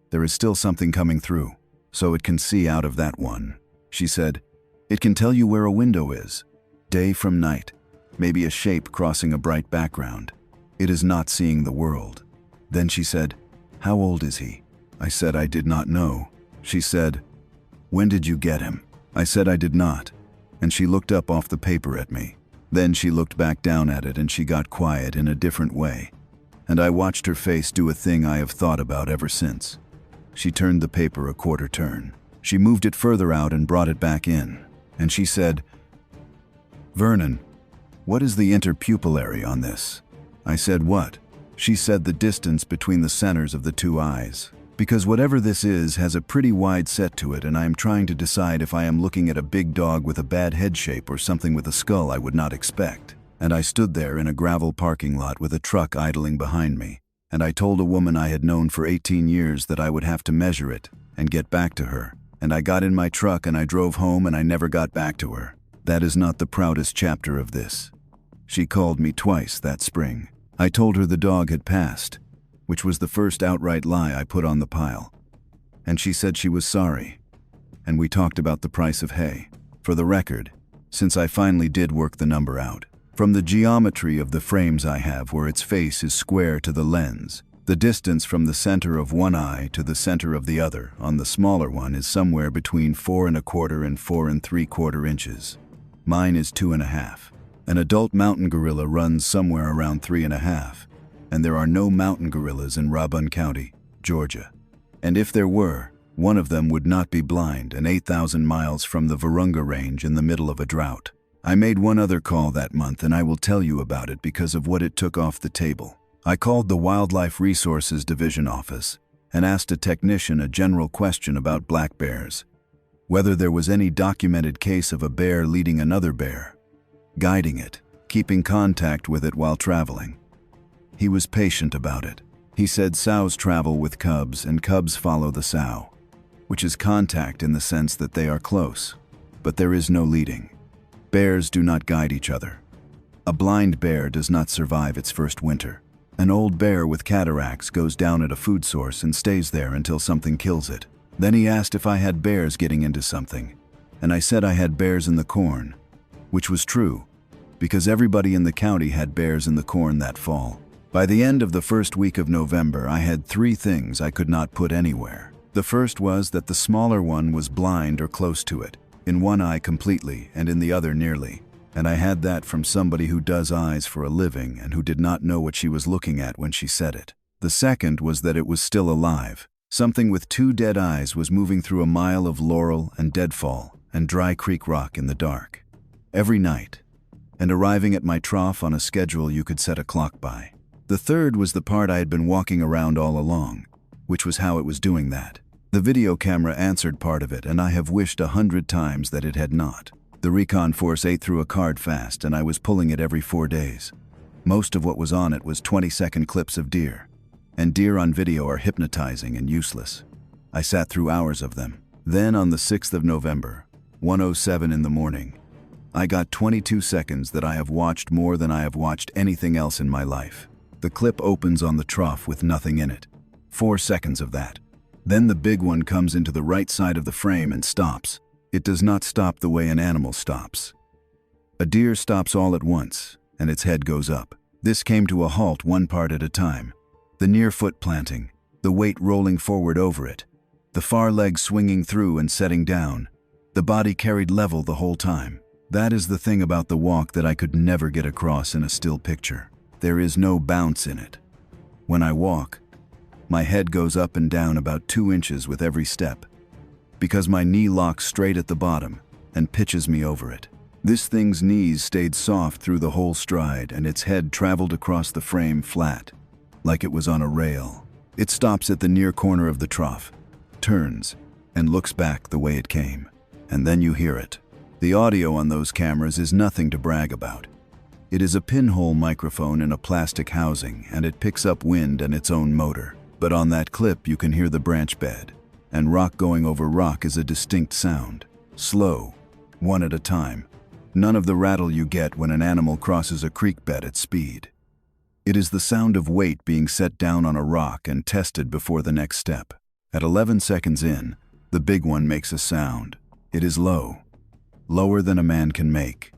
Speaker 1: There is still something coming through, so it can see out of that one." She said, "It can tell you where a window is, day from night, maybe a shape crossing a bright background. It is not seeing the world." Then she said, "How old is he?" I said I did not know. She said, "When did you get him?" I said I did not, and she looked up off the paper at me. Then she looked back down at it and she got quiet in a different way, and I watched her face do a thing I have thought about ever since. She turned the paper a quarter turn. She moved it further out and brought it back in, and she said, "Vernon, what is the interpupillary on this?" I said, "What?" She said, "The distance between the centers of the 2 eyes. Because whatever this is has a pretty wide set to it, and I am trying to decide if I am looking at a big dog with a bad head shape or something with a skull I would not expect." And I stood there in a gravel parking lot with a truck idling behind me, and I told a woman I had known for 18 years that I would have to measure it and get back to her. And I got in my truck and I drove home and I never got back to her. That is not the proudest chapter of this. She called me twice that spring. I told her the dog had passed, which was the first outright lie I put on the pile. And she said she was sorry. And we talked about the price of hay. For the record, since I finally did work the number out, from the geometry of the frames I have where its face is square to the lens, the distance from the center of one eye to the center of the other on the smaller one is somewhere between 4¼ and 4¾ inches. Mine is 2½. An adult mountain gorilla runs somewhere around 3½. And there are no mountain gorillas in Rabun County, Georgia. And if there were, one of them would not be blind and 8,000 miles from the Virunga Range in the middle of a drought. I made one other call that month and I will tell you about it because of what it took off the table. I called the Wildlife Resources Division office and asked a technician a general question about black bears, whether there was any documented case of a bear leading another bear, guiding it, keeping contact with it while traveling. He was patient about it. He said sows travel with cubs and cubs follow the sow, which is contact in the sense that they are close, but there is no leading. Bears do not guide each other. A blind bear does not survive its first winter. An old bear with cataracts goes down at a food source and stays there until something kills it. Then he asked if I had bears getting into something, and I said I had bears in the corn, which was true, because everybody in the county had bears in the corn that fall. By the end of the first week of November, I had 3 things I could not put anywhere. The first was that the smaller one was blind or close to it, in one eye completely and in the other nearly. And I had that from somebody who does eyes for a living and who did not know what she was looking at when she said it. The second was that it was still alive. Something with 2 dead eyes was moving through a mile of laurel and deadfall and dry creek rock in the dark. Every night, and arriving at my trough on a schedule you could set a clock by. The third was the part I had been walking around all along, which was how it was doing that. The video camera answered part of it, and I have wished 100 times that it had not. The recon force ate through a card fast, and I was pulling it every 4 days. Most of what was on it was 20-second clips of deer, and deer on video are hypnotizing and useless. I sat through hours of them. Then on the 6th of November, 1:07 in the morning, I got 22 seconds that I have watched more than I have watched anything else in my life. The clip opens on the trough with nothing in it. 4 seconds of that. Then the big one comes into the right side of the frame and stops. It does not stop the way an animal stops. A deer stops all at once, and its head goes up. This came to a halt one part at a time. The near foot planting, the weight rolling forward over it, the far leg swinging through and setting down, the body carried level the whole time. That is the thing about the walk that I could never get across in a still picture. There is no bounce in it. When I walk, my head goes up and down about 2 inches with every step, because my knee locks straight at the bottom and pitches me over it. This thing's knees stayed soft through the whole stride, and its head traveled across the frame flat, like it was on a rail. It stops at the near corner of the trough, turns, and looks back the way it came. And then you hear it. The audio on those cameras is nothing to brag about. It is a pinhole microphone in a plastic housing, and it picks up wind and its own motor. But on that clip you can hear the branch bed, and rock going over rock is a distinct sound. Slow, one at a time. None of the rattle you get when an animal crosses a creek bed at speed. It is the sound of weight being set down on a rock and tested before the next step. At 11 seconds in, the big one makes a sound. It is low, lower than a man can make.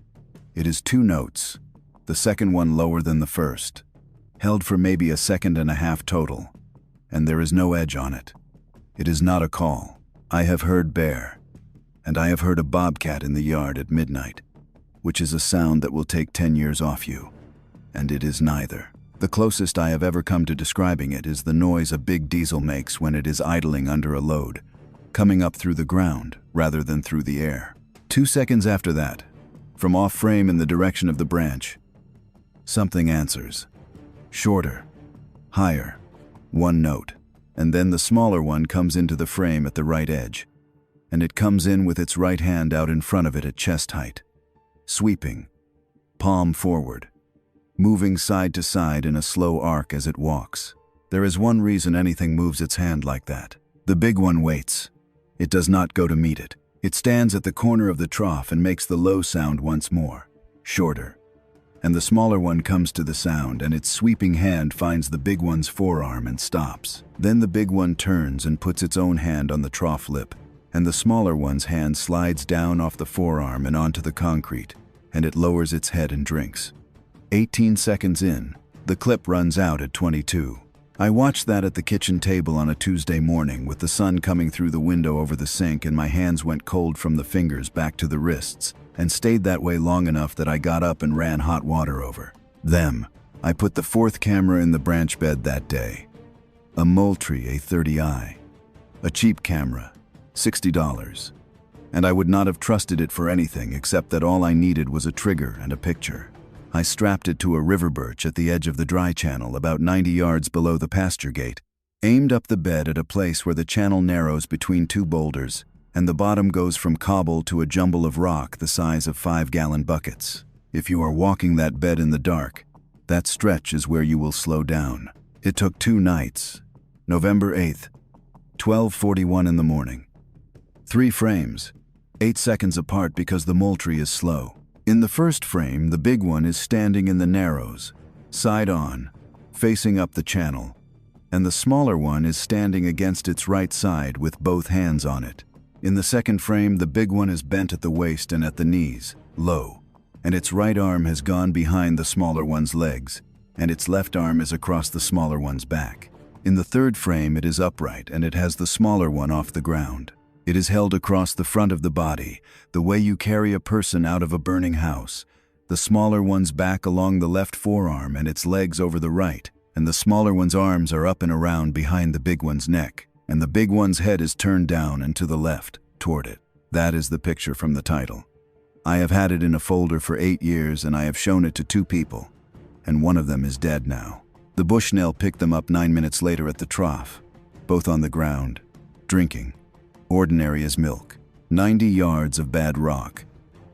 Speaker 1: It is 2 notes, the second one lower than the first, held for maybe a second and a half total, and there is no edge on it. It is not a call. I have heard bear, and I have heard a bobcat in the yard at midnight, which is a sound that will take 10 years off you, and it is neither. The closest I have ever come to describing it is the noise a big diesel makes when it is idling under a load, coming up through the ground rather than through the air. 2 seconds after that, from off frame in the direction of the branch, something answers. Shorter, higher, 1 note, and then the smaller one comes into the frame at the right edge, and it comes in with its right hand out in front of it at chest height, sweeping, palm forward, moving side to side in a slow arc as it walks. There is one reason anything moves its hand like that. The big one waits. It does not go to meet it. It stands at the corner of the trough and makes the low sound once more, shorter. And the smaller one comes to the sound, and its sweeping hand finds the big one's forearm and stops. Then the big one turns and puts its own hand on the trough lip, and the smaller one's hand slides down off the forearm and onto the concrete, and it lowers its head and drinks. 18 seconds in, the clip runs out at 22. I watched that at the kitchen table on a Tuesday morning with the sun coming through the window over the sink, and my hands went cold from the fingers back to the wrists, and stayed that way long enough that I got up and ran hot water over them. I put the 4th camera in the branch bed that day. A Moultrie A30i. A cheap camera, $60. And I would not have trusted it for anything except that all I needed was a trigger and a picture. I strapped it to a river birch at the edge of the dry channel about 90 yards below the pasture gate, aimed up the bed at a place where the channel narrows between 2 boulders, and the bottom goes from cobble to a jumble of rock the size of 5-gallon buckets. If you are walking that bed in the dark, that stretch is where you will slow down. It took 2 nights. November 8th, 12:41 in the morning. 3 frames, 8 seconds apart because the Moultrie is slow. In the first frame, the big one is standing in the narrows, side on, facing up the channel, and the smaller one is standing against its right side with both hands on it. In the second frame, the big one is bent at the waist and at the knees, low, and its right arm has gone behind the smaller one's legs, and its left arm is across the smaller one's back. In the third frame it is upright and it has the smaller one off the ground. It is held across the front of the body, the way you carry a person out of a burning house. The smaller one's back along the left forearm and its legs over the right, and the smaller one's arms are up and around behind the big one's neck, and the big one's head is turned down and to the left, toward it. That is the picture from the title. I have had it in a folder for 8 years and I have shown it to 2 people, and one of them is dead now. The Bushnell picked them up 9 minutes later at the trough, both on the ground, drinking, ordinary as milk. 90 yards of bad rock.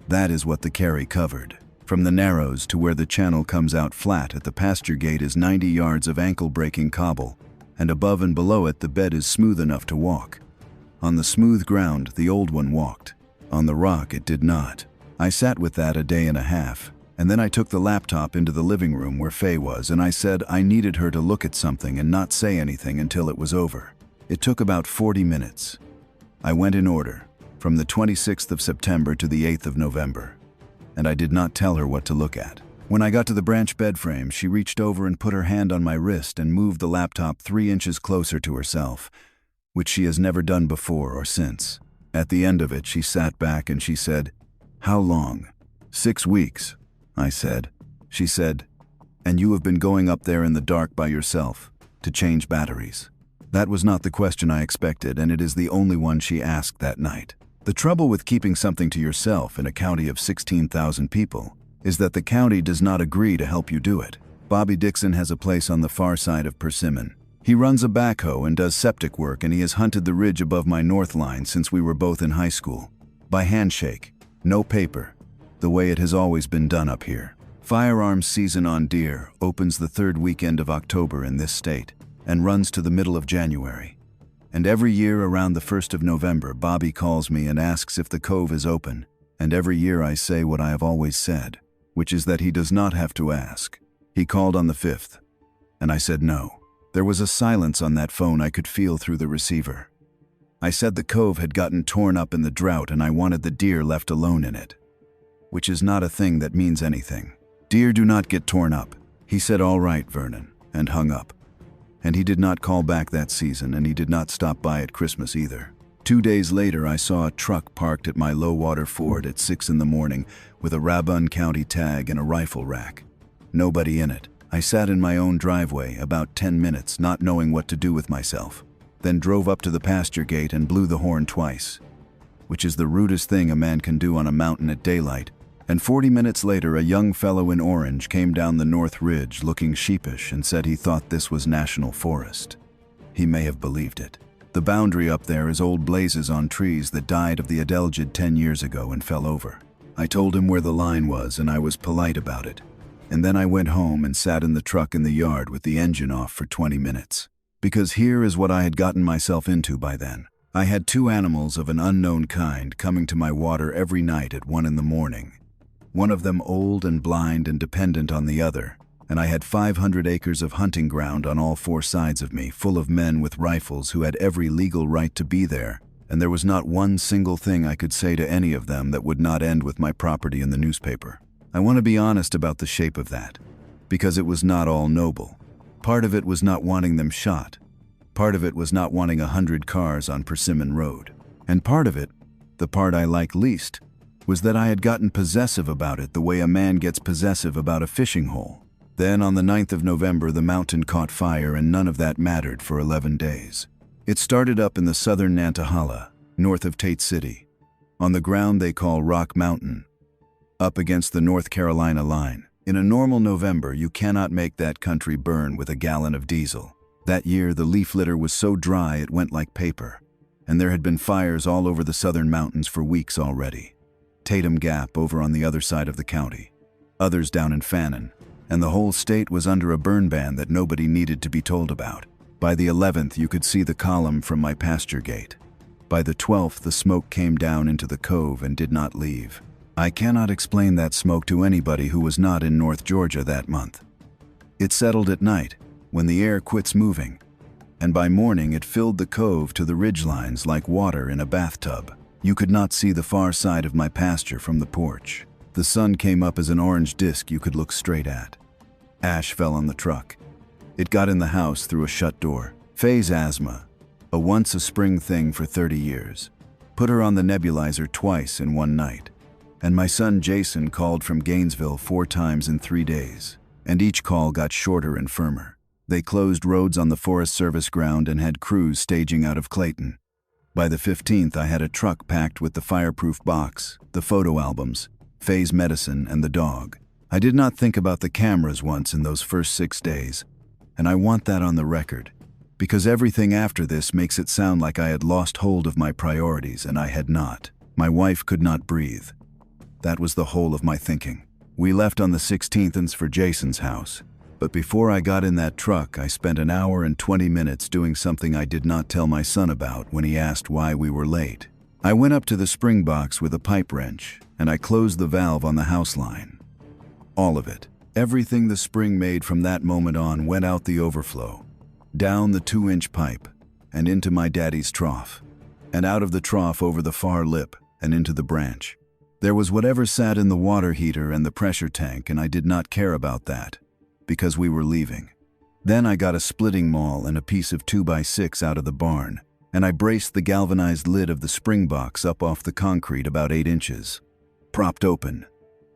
Speaker 1: That is what the carry covered. From the narrows to where the channel comes out flat at the pasture gate is 90 yards of ankle-breaking cobble, and above and below it the bed is smooth enough to walk. On the smooth ground the old one walked. On the rock it did not. I sat with that a day and a half, and then I took the laptop into the living room where Faye was, and I said I needed her to look at something and not say anything until it was over. It took about 40 minutes. I went in order, from the 26th of September to the 8th of November, and I did not tell her what to look at. When I got to the branch bed frame, she reached over and put her hand on my wrist and moved the laptop 3 inches closer to herself, which she has never done before or since. At the end of it, she sat back and she said, "How long?" "6 weeks," I said. She said, "And you have been going up there in the dark by yourself, to change batteries?" That was not the question I expected, and it is the only one she asked that night. The trouble with keeping something to yourself in a county of 16,000 people is that the county does not agree to help you do it. Bobby Dixon has a place on the far side of Persimmon. He runs a backhoe and does septic work, and he has hunted the ridge above my north line since we were both in high school. By handshake, no paper, the way it has always been done up here. Firearms season on deer opens the 3rd weekend of October in this state and runs to the middle of January. And every year around the 1st of November, Bobby calls me and asks if the cove is open, and every year I say what I have always said, which is that he does not have to ask. He called on the 5th, and I said no. There was a silence on that phone I could feel through the receiver. I said the cove had gotten torn up in the drought and I wanted the deer left alone in it, which is not a thing that means anything. Deer do not get torn up. He said, "All right, Vernon," and hung up. And he did not call back that season, and he did not stop by at Christmas either. 2 days later, I saw a truck parked at my low-water ford at 6 in the morning with a Rabun County tag and a rifle rack. Nobody in it. I sat in my own driveway about 10 minutes, not knowing what to do with myself, then drove up to the pasture gate and blew the horn twice, which is the rudest thing a man can do on a mountain at daylight. And 40 minutes later, a young fellow in orange came down the north ridge looking sheepish and said he thought this was national forest. He may have believed it. The boundary up there is old blazes on trees that died of the adelgid 10 years ago and fell over. I told him where the line was and I was polite about it. And then I went home and sat in the truck in the yard with the engine off for 20 minutes. Because here is what I had gotten myself into by then. I had 2 animals of an unknown kind coming to my water every night at 1 in the morning. One of them old and blind and dependent on the other, and I had 500 acres of hunting ground on all 4 sides of me, full of men with rifles who had every legal right to be there, and there was not one single thing I could say to any of them that would not end with my property in the newspaper. I want to be honest about the shape of that, because it was not all noble. Part of it was not wanting them shot. Part of it was not wanting 100 cars on Persimmon Road. And part of it, the part I like least, was that I had gotten possessive about it the way a man gets possessive about a fishing hole. Then on the 9th of November, the mountain caught fire and none of that mattered for 11 days. It started up in the southern Nantahala, north of Tate City, on the ground they call Rock Mountain, up against the North Carolina line. In a normal November, you cannot make that country burn with a gallon of diesel. That year, the leaf litter was so dry it went like paper, and there had been fires all over the southern mountains for weeks already. Tatum Gap over on the other side of the county, others down in Fannin, and the whole state was under a burn ban that nobody needed to be told about. By the 11th, you could see the column from my pasture gate. By the 12th, the smoke came down into the cove and did not leave. I cannot explain that smoke to anybody who was not in North Georgia that month. It settled at night, when the air quits moving, and by morning it filled the cove to the ridgelines like water in a bathtub. You could not see the far side of my pasture from the porch. The sun came up as an orange disk you could look straight at. Ash fell on the truck. It got in the house through a shut door. Faye's asthma, a once a spring thing for 30 years, put her on the nebulizer twice in one night. And my son Jason called from Gainesville 4 times in 3 days, and each call got shorter and firmer. They closed roads on the Forest Service ground and had crews staging out of Clayton. By the 15th, I had a truck packed with the fireproof box, the photo albums, Faye's medicine, and the dog. I did not think about the cameras once in those first 6 days, and I want that on the record, because everything after this makes it sound like I had lost hold of my priorities, and I had not. My wife could not breathe. That was the whole of my thinking. We left on the 16th for Jason's house, but before I got in that truck, I spent an hour and 20 minutes doing something I did not tell my son about when he asked why we were late. I went up to the spring box with a pipe wrench, and I closed the valve on the house line. All of it. Everything the spring made from that moment on went out the overflow, down the 2-inch pipe, and into my daddy's trough, and out of the trough over the far lip and into the branch. There was whatever sat in the water heater and the pressure tank, and I did not care about that, because we were leaving. Then I got a splitting maul and a piece of 2x6 out of the barn, and I braced the galvanized lid of the spring box up off the concrete about 8 inches, propped open,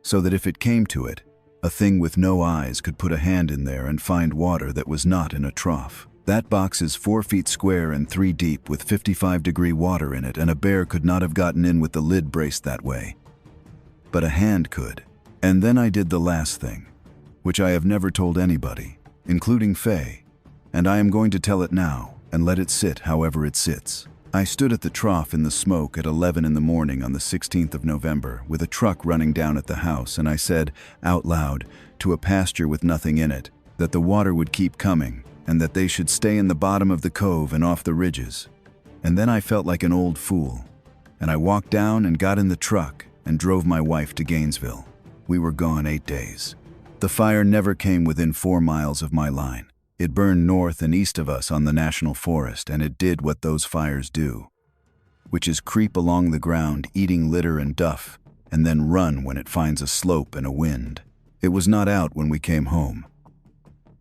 Speaker 1: so that if it came to it, a thing with no eyes could put a hand in there and find water that was not in a trough. That box is 4 feet square and 3 deep with 55-degree water in it, and a bear could not have gotten in with the lid braced that way. But a hand could. And then I did the last thing, which I have never told anybody, including Faye, and I am going to tell it now and let it sit however it sits. I stood at the trough in the smoke at 11 in the morning on the 16th of November with a truck running down at the house, and I said, out loud, to a pasture with nothing in it, that the water would keep coming and that they should stay in the bottom of the cove and off the ridges. And then I felt like an old fool, and I walked down and got in the truck and drove my wife to Gainesville. We were gone 8 days. The fire never came within 4 miles of my line. It burned north and east of us on the national forest, and it did what those fires do, which is creep along the ground eating litter and duff, and then run when it finds a slope and a wind. It was not out when we came home.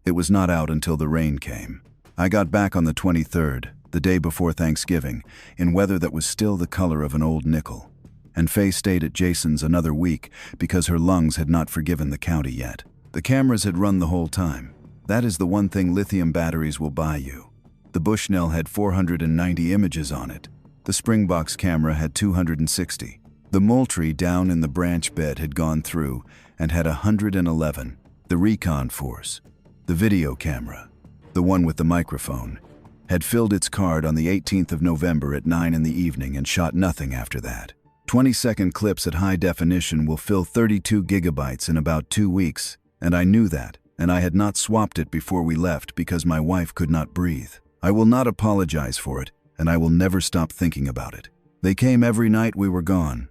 Speaker 1: It was not out until the rain came. I got back on the 23rd, the day before Thanksgiving, in weather that was still the color of an old nickel. And Faye stayed at Jason's another week because her lungs had not forgiven the county yet. The cameras had run the whole time. That is the one thing lithium batteries will buy you. The Bushnell had 490 images on it. The Springbox camera had 260. The Moultrie down in the branch bed had gone through and had 111. The Recon Force, the video camera, the one with the microphone, had filled its card on the 18th of November at 9 in the evening and shot nothing after that. 20-second clips at high definition will fill 32 gigabytes in about 2 weeks, and I knew that, and I had not swapped it before we left because my wife could not breathe. I will not apologize for it, and I will never stop thinking about it. They came every night we were gone.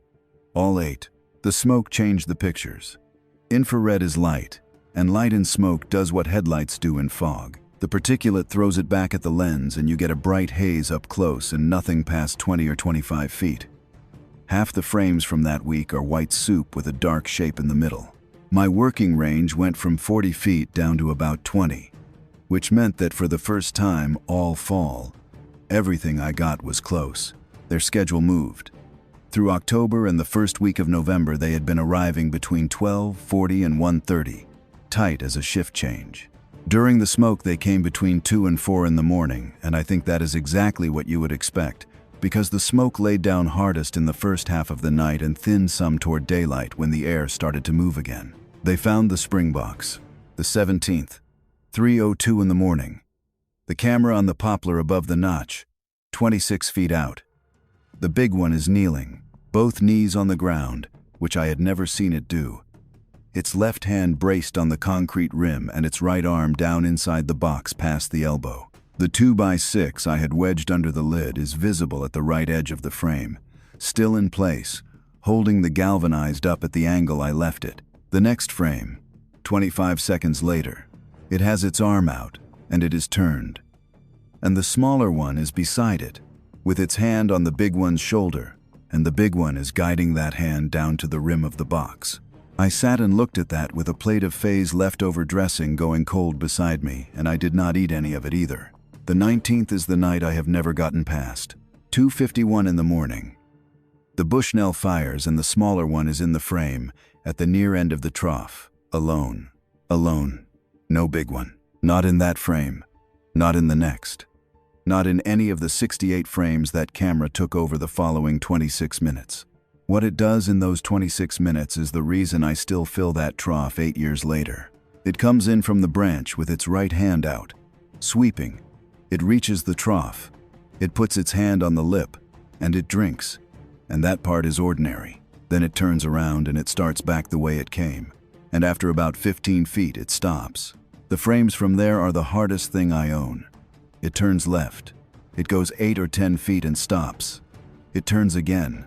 Speaker 1: All 8. The smoke changed the pictures. Infrared is light, and light in smoke does what headlights do in fog. The particulate throws it back at the lens, and you get a bright haze up close and nothing past 20 or 25 feet. Half the frames from that week are white soup with a dark shape in the middle. My working range went from 40 feet down to about 20, which meant that for the first time all fall, everything I got was close. Their schedule moved. Through October and the first week of November, they had been arriving between 12, 40, and 1:30, tight as a shift change. During the smoke, they came between 2 and 4 in the morning, and I think that is exactly what you would expect, because the smoke laid down hardest in the first half of the night and thinned some toward daylight when the air started to move again. They found the Springbox, the 17th, 3:02 in the morning. The camera on the poplar above the notch, 26 feet out. The big one is kneeling, both knees on the ground, which I had never seen it do. Its left hand braced on the concrete rim and its right arm down inside the box past the elbow. The 2x6 I had wedged under the lid is visible at the right edge of the frame, still in place, holding the galvanized up at the angle I left it. The next frame, 25 seconds later, it has its arm out and it is turned. And the smaller one is beside it, with its hand on the big one's shoulder, and the big one is guiding that hand down to the rim of the box. I sat and looked at that with a plate of Faye's leftover dressing going cold beside me, and I did not eat any of it either. The 19th is the night I have never gotten past. 2:51 in the morning. The Bushnell fires and the smaller one is in the frame, at the near end of the trough. Alone. Alone. No big one. Not in that frame. Not in the next. Not in any of the 68 frames that camera took over the following 26 minutes. What it does in those 26 minutes is the reason I still fill that trough 8 years later. It comes in from the branch with its right hand out, sweeping. It reaches the trough. It puts its hand on the lip, and it drinks. And that part is ordinary. Then it turns around and it starts back the way it came. And after about 15 feet, it stops. The frames from there are the hardest thing I own. It turns left. It goes 8 or 10 feet and stops. It turns again.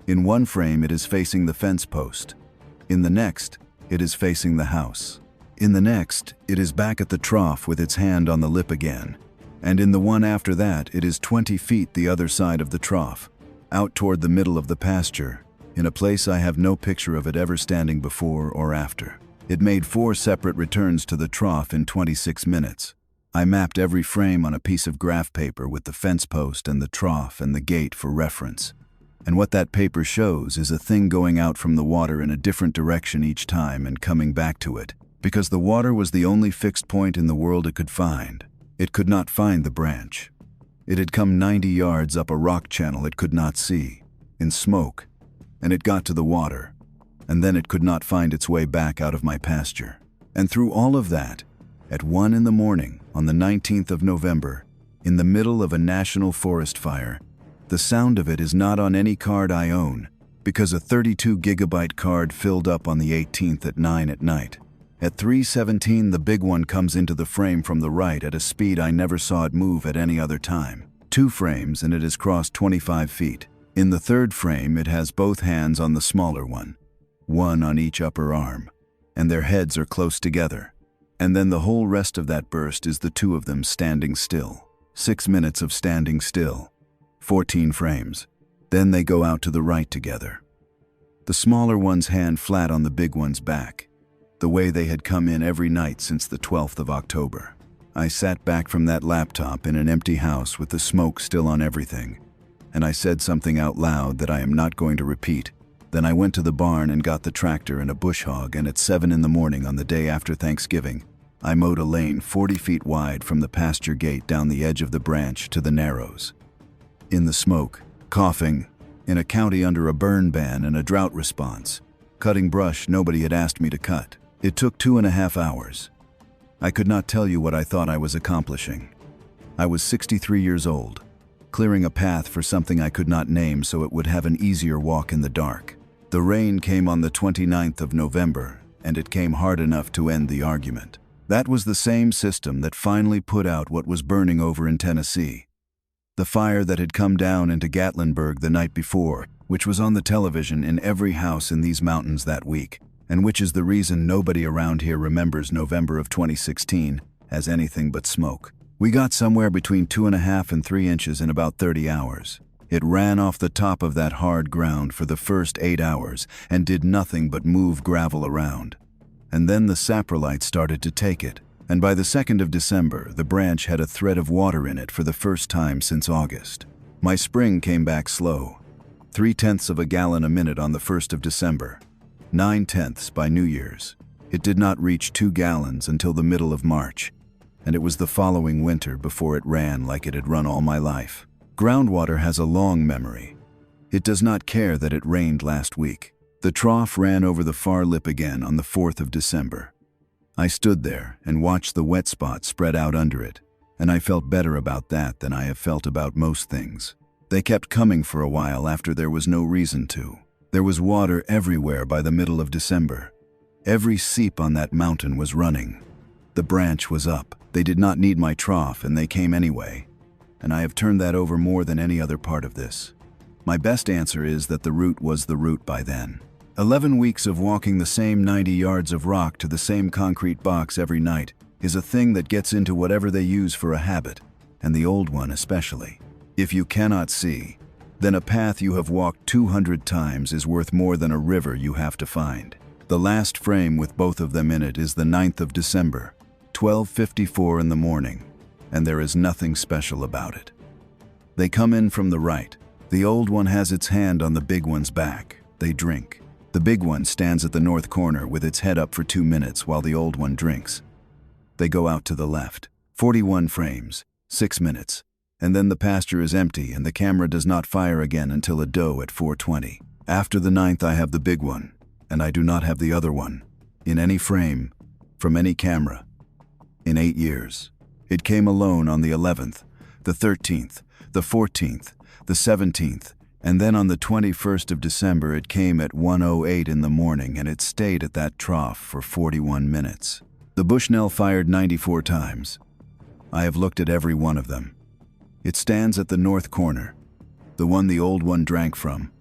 Speaker 1: In one frame, it is facing the fence post. In the next, it is facing the house. In the next, it is back at the trough with its hand on the lip again. And in the one after that, it is 20 feet the other side of the trough, out toward the middle of the pasture, in a place I have no picture of it ever standing before or after. It made 4 separate returns to the trough in 26 minutes. I mapped every frame on a piece of graph paper with the fence post and the trough and the gate for reference. And what that paper shows is a thing going out from the water in a different direction each time and coming back to it, because the water was the only fixed point in the world it could find. It could not find the branch. It had come 90 yards up a rock channel it could not see, in smoke, and it got to the water, and then it could not find its way back out of my pasture. And through all of that, at 1 in the morning, on the 19th of November, in the middle of a national forest fire, the sound of it is not on any card I own, because a 32 gigabyte card filled up on the 18th at 9 at night. At 3:17, the big one comes into the frame from the right at a speed I never saw it move at any other time. 2 frames and it has crossed 25 feet. In the 3rd frame, it has both hands on the smaller one on each upper arm, and their heads are close together. And then the whole rest of that burst is the 2 of them standing still. 6 minutes of standing still. 14 frames. Then they go out to the right together. The smaller one's hand flat on the big one's back, the way they had come in every night since the 12th of October. I sat back from that laptop in an empty house with the smoke still on everything, and I said something out loud that I am not going to repeat. Then I went to the barn and got the tractor and a bush hog, and at 7 in the morning on the day after Thanksgiving, I mowed a lane 40 feet wide from the pasture gate down the edge of the branch to the narrows. In the smoke, coughing, in a county under a burn ban and a drought response, cutting brush nobody had asked me to cut. It took 2.5 hours. I could not tell you what I thought I was accomplishing. I was 63 years old, clearing a path for something I could not name so it would have an easier walk in the dark. The rain came on the 29th of November, and it came hard enough to end the argument. That was the same system that finally put out what was burning over in Tennessee. The fire that had come down into Gatlinburg the night before, which was on the television in every house in these mountains that week, and which is the reason nobody around here remembers November of 2016 as anything but smoke. We got somewhere between 2.5 and 3 inches in about 30 hours. It ran off the top of that hard ground for the first 8 hours and did nothing but move gravel around. And then the saprolite started to take it, and by the 2nd of December, the branch had a thread of water in it for the first time since August. My spring came back slow. 0.3 of a gallon a minute on the 1st of December. 0.9 by New Year's. It did not reach 2 gallons until the middle of March, and it was the following winter before it ran like it had run all my life. Groundwater has a long memory. It does not care that it rained last week. The trough ran over the far lip again on the 4th of December. I stood there and watched the wet spot spread out under it, and I felt better about that than I have felt about most things. They kept coming for a while after there was no reason to. There was water everywhere by the middle of December. Every seep on that mountain was running. The branch was up. They did not need my trough, and they came anyway. And I have turned that over more than any other part of this. My best answer is that the route was the route by then. 11 weeks of walking the same 90 yards of rock to the same concrete box every night is a thing that gets into whatever they use for a habit, and the old one especially. If you cannot see, then a path you have walked 200 times is worth more than a river you have to find. The last frame with both of them in it is the 9th of December, 12:54 in the morning, and there is nothing special about it. They come in from the right. The old one has its hand on the big one's back. They drink. The big one stands at the north corner with its head up for 2 minutes while the old one drinks. They go out to the left. 41 frames, 6 minutes, and then the pasture is empty and the camera does not fire again until a doe at 4:20. After the 9th I have the big one, and I do not have the other one, in any frame, from any camera, in 8 years. It came alone on the 11th, the 13th, the 14th, the 17th, and then on the 21st of December it came at 1:08 in the morning and it stayed at that trough for 41 minutes. The Bushnell fired 94 times. I have looked at every one of them. It stands at the north corner, the one the old one drank from,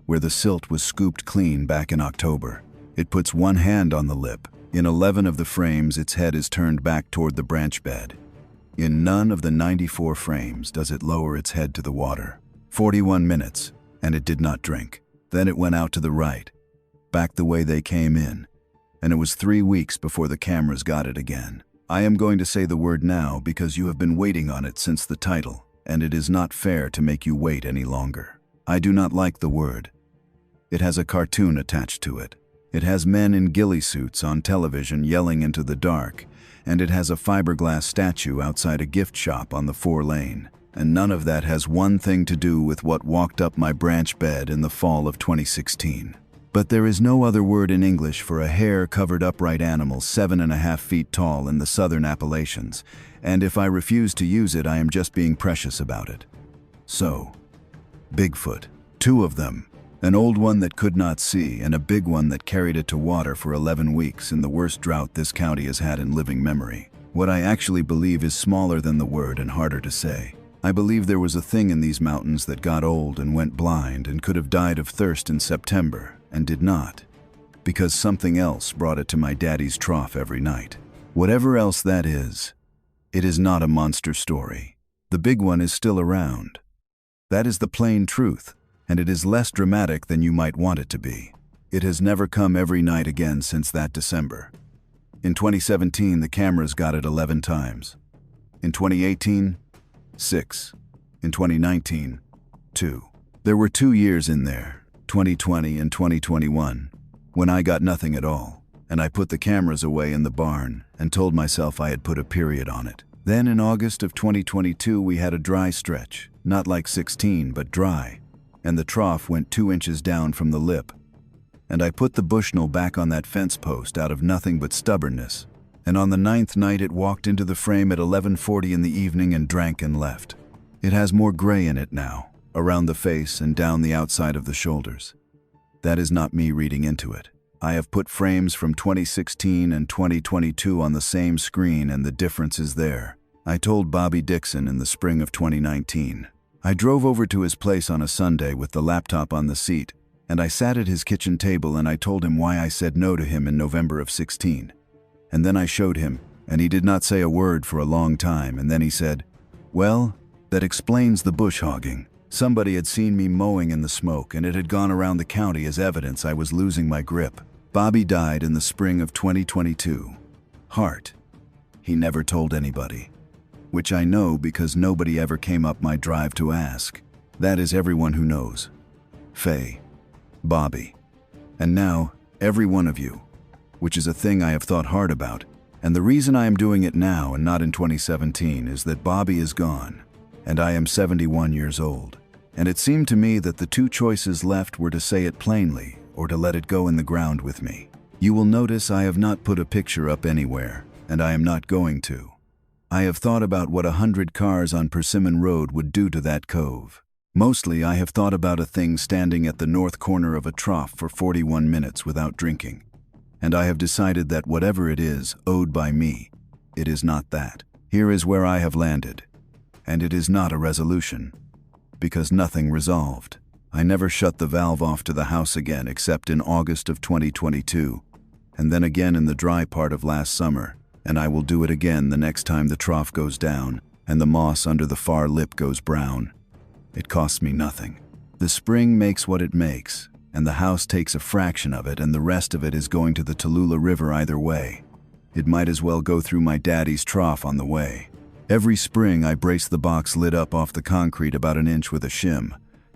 Speaker 1: where the silt was scooped clean back in October. It puts one hand on the lip. In 11 of the frames its head is turned back toward the branch bed. In none of the 94 frames does it lower its head to the water. 41 minutes, and it did not drink. Then it went out to the right, back the way they came in, and it was 3 weeks before the cameras got it again. I am going to say the word now because you have been waiting on it since the title, and it is not fair to make you wait any longer. I do not like the word. It has a cartoon attached to it. It has men in ghillie suits on television yelling into the dark, and it has a fiberglass statue outside a gift shop on the 4-lane. And none of that has one thing to do with what walked up my branch bed in the fall of 2016. But there is no other word in English for a hair-covered upright animal 7.5 feet tall in the southern Appalachians, and if I refuse to use it, I am just being precious about it. So, Bigfoot. 2 of them. An old one that could not see, and a big one that carried it to water for 11 weeks in the worst drought this county has had in living memory. What I actually believe is smaller than the word and harder to say. I believe there was a thing in these mountains that got old and went blind and could have died of thirst in September, and did not, because something else brought it to my daddy's trough every night. Whatever else that is, it is not a monster story. The big one is still around. That is the plain truth, and it is less dramatic than you might want it to be. It has never come every night again since that December. In 2017, the cameras got it 11 times. In 2018, 6. In 2019, 2. There were 2 years in there, 2020 and 2021, when I got nothing at all, and I put the cameras away in the barn and told myself I had put a period on it. Then in August of 2022 we had a dry stretch, not like 16 but dry, and the trough went 2 inches down from the lip, and I put the Bushnell back on that fence post out of nothing but stubbornness, and on the 9th night it walked into the frame at 11:40 in the evening and drank and left. It has more gray in it now, around the face and down the outside of the shoulders. That is not me reading into it. I have put frames from 2016 and 2022 on the same screen and the difference is there. I told Bobby Dixon in the spring of 2019. I drove over to his place on a Sunday with the laptop on the seat, and I sat at his kitchen table and I told him why I said no to him in November of 16. And then I showed him, and he did not say a word for a long time, and then he said, "Well, that explains the bush hogging. Somebody had seen me mowing in the smoke, and it had gone around the county as evidence I was losing my grip." Bobby died in the spring of 2022. Heart. He never told anybody. Which I know because nobody ever came up my drive to ask. That is everyone who knows. Faye. Bobby. And now, every one of you. Which is a thing I have thought hard about. And the reason I am doing it now and not in 2017 is that Bobby is gone, and I am 71 years old. And it seemed to me that the 2 choices left were to say it plainly or to let it go in the ground with me. You will notice I have not put a picture up anywhere, and I am not going to. I have thought about what 100 cars on Persimmon Road would do to that cove. Mostly I have thought about a thing standing at the north corner of a trough for 41 minutes without drinking. And I have decided that whatever it is owed by me, it is not that. Here is where I have landed. And it is not a resolution. Because nothing resolved. I never shut the valve off to the house again except in August of 2022, and then again in the dry part of last summer, and I will do it again the next time the trough goes down and the moss under the far lip goes brown. It costs me nothing. The spring makes what it makes, and the house takes a fraction of it, and the rest of it is going to the Tallulah River either way. It might as well go through my daddy's trough on the way. Every spring I brace the box lid up off the concrete about an inch with a shim.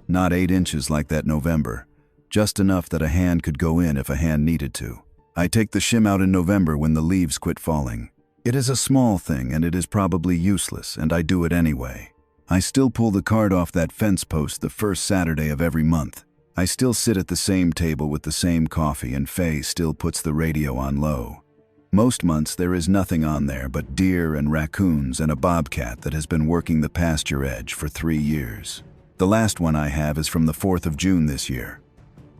Speaker 1: Not 8 inches like that November, just enough that a hand could go in if a hand needed to. I take the shim out in November when the leaves quit falling. It is a small thing and it is probably useless, and I do it anyway. I still pull the card off that fence post the first Saturday of every month. I still sit at the same table with the same coffee, and Faye still puts the radio on low. Most months there is nothing on there but deer and raccoons and a bobcat that has been working the pasture edge for 3 years. The last one I have is from the 4th of June this year.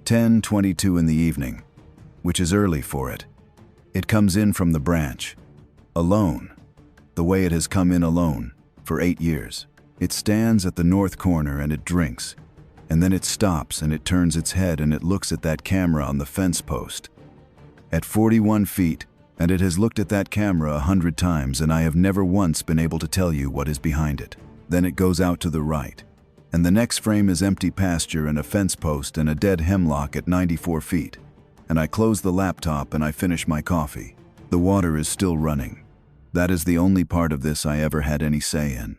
Speaker 1: 10:22 in the evening, which is early for it. It comes in from the branch. Alone. The way it has come in alone, for 8 years. It stands at the north corner and it drinks. And then it stops and it turns its head and it looks at that camera on the fence post. At 41 feet, and it has looked at that camera 100 times, and I have never once been able to tell you what is behind it. Then it goes out to the right. And the next frame is empty pasture and a fence post and a dead hemlock at 94 feet. And I close the laptop and I finish my coffee. The water is still running. That is the only part of this I ever had any say in.